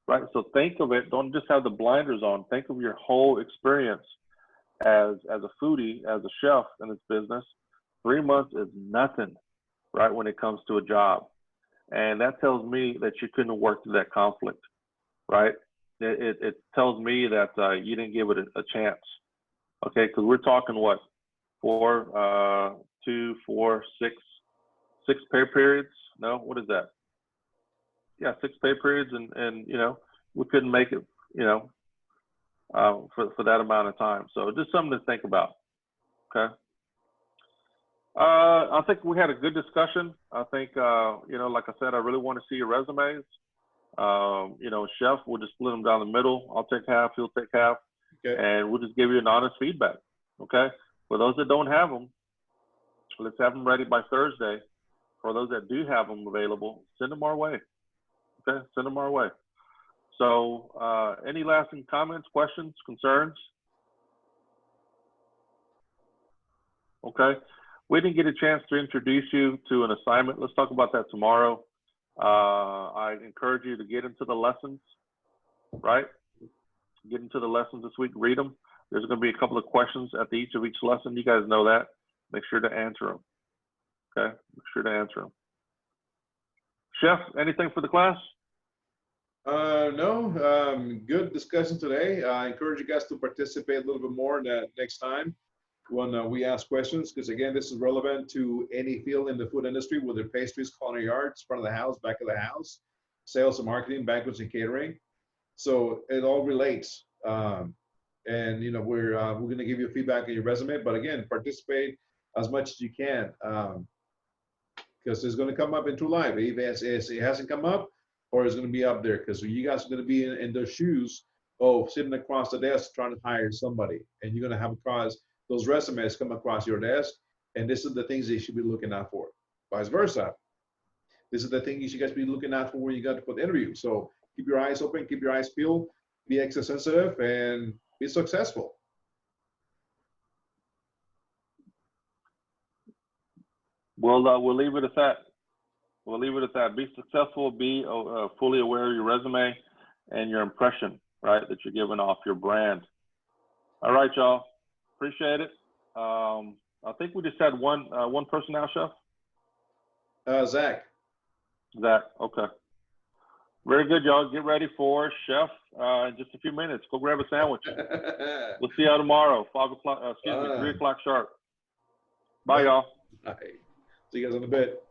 right? So think of it, don't just have the blinders on. Think of your whole experience as a foodie, as a chef in this business. 3 months is nothing, right, when it comes to a job. And that tells me that you couldn't work through that conflict, right? It tells me that you didn't give it a chance, okay? Because we're talking what, 6 pay periods? No, what is that? Yeah, 6 pay periods, and we couldn't make it, for that amount of time. So just something to think about, okay? I think we had a good discussion. I think, like I said, I really want to see your resumes. Chef, we'll just split them down the middle. I'll take half, he'll take half, okay, and we'll just give you an honest feedback, okay? For those that don't have them, let's have them ready by Thursday. For those that do have them available, send them our way, okay? Send them our way. So any lasting comments, questions, concerns? Okay. We didn't get a chance to introduce you to an assignment. Let's talk about that tomorrow. I encourage you to get into the lessons, right? Get into the lessons this week, read them. There's going to be a couple of questions at each lesson. You guys know that. Make sure to answer them, okay? Make sure to answer them. Chef, anything for the class? No, good discussion today. I encourage you guys to participate a little bit more next time when we ask questions, because again, this is relevant to any field in the food industry, whether pastries, culinary arts, front of the house, back of the house, sales and marketing, banquets and catering. So it all relates. And we're going to give you feedback on your resume, but again, participate as much as you can, because it's going to come up in true life. Either it hasn't come up, or it's going to be up there, because you guys are going to be in those shoes of sitting across the desk trying to hire somebody, and you're going to have those resumes come across your desk, and this is the things that you should be looking out for. Vice versa, this is the thing you should guys be looking out for when you got for the interview. So keep your eyes open, keep your eyes peeled, be extra sensitive, and be successful. We'll leave it at that. We'll leave it at that. Be successful, be fully aware of your resume and your impression, right, that you're giving off, your brand. All right, y'all. Appreciate it. I think we just had one person now, Chef? Zach. Zach, okay. Very good, y'all. Get ready for Chef in just a few minutes. Go grab a sandwich. We'll see y'all tomorrow, 3 o'clock sharp. Bye, y'all. Bye. See you guys in a bit.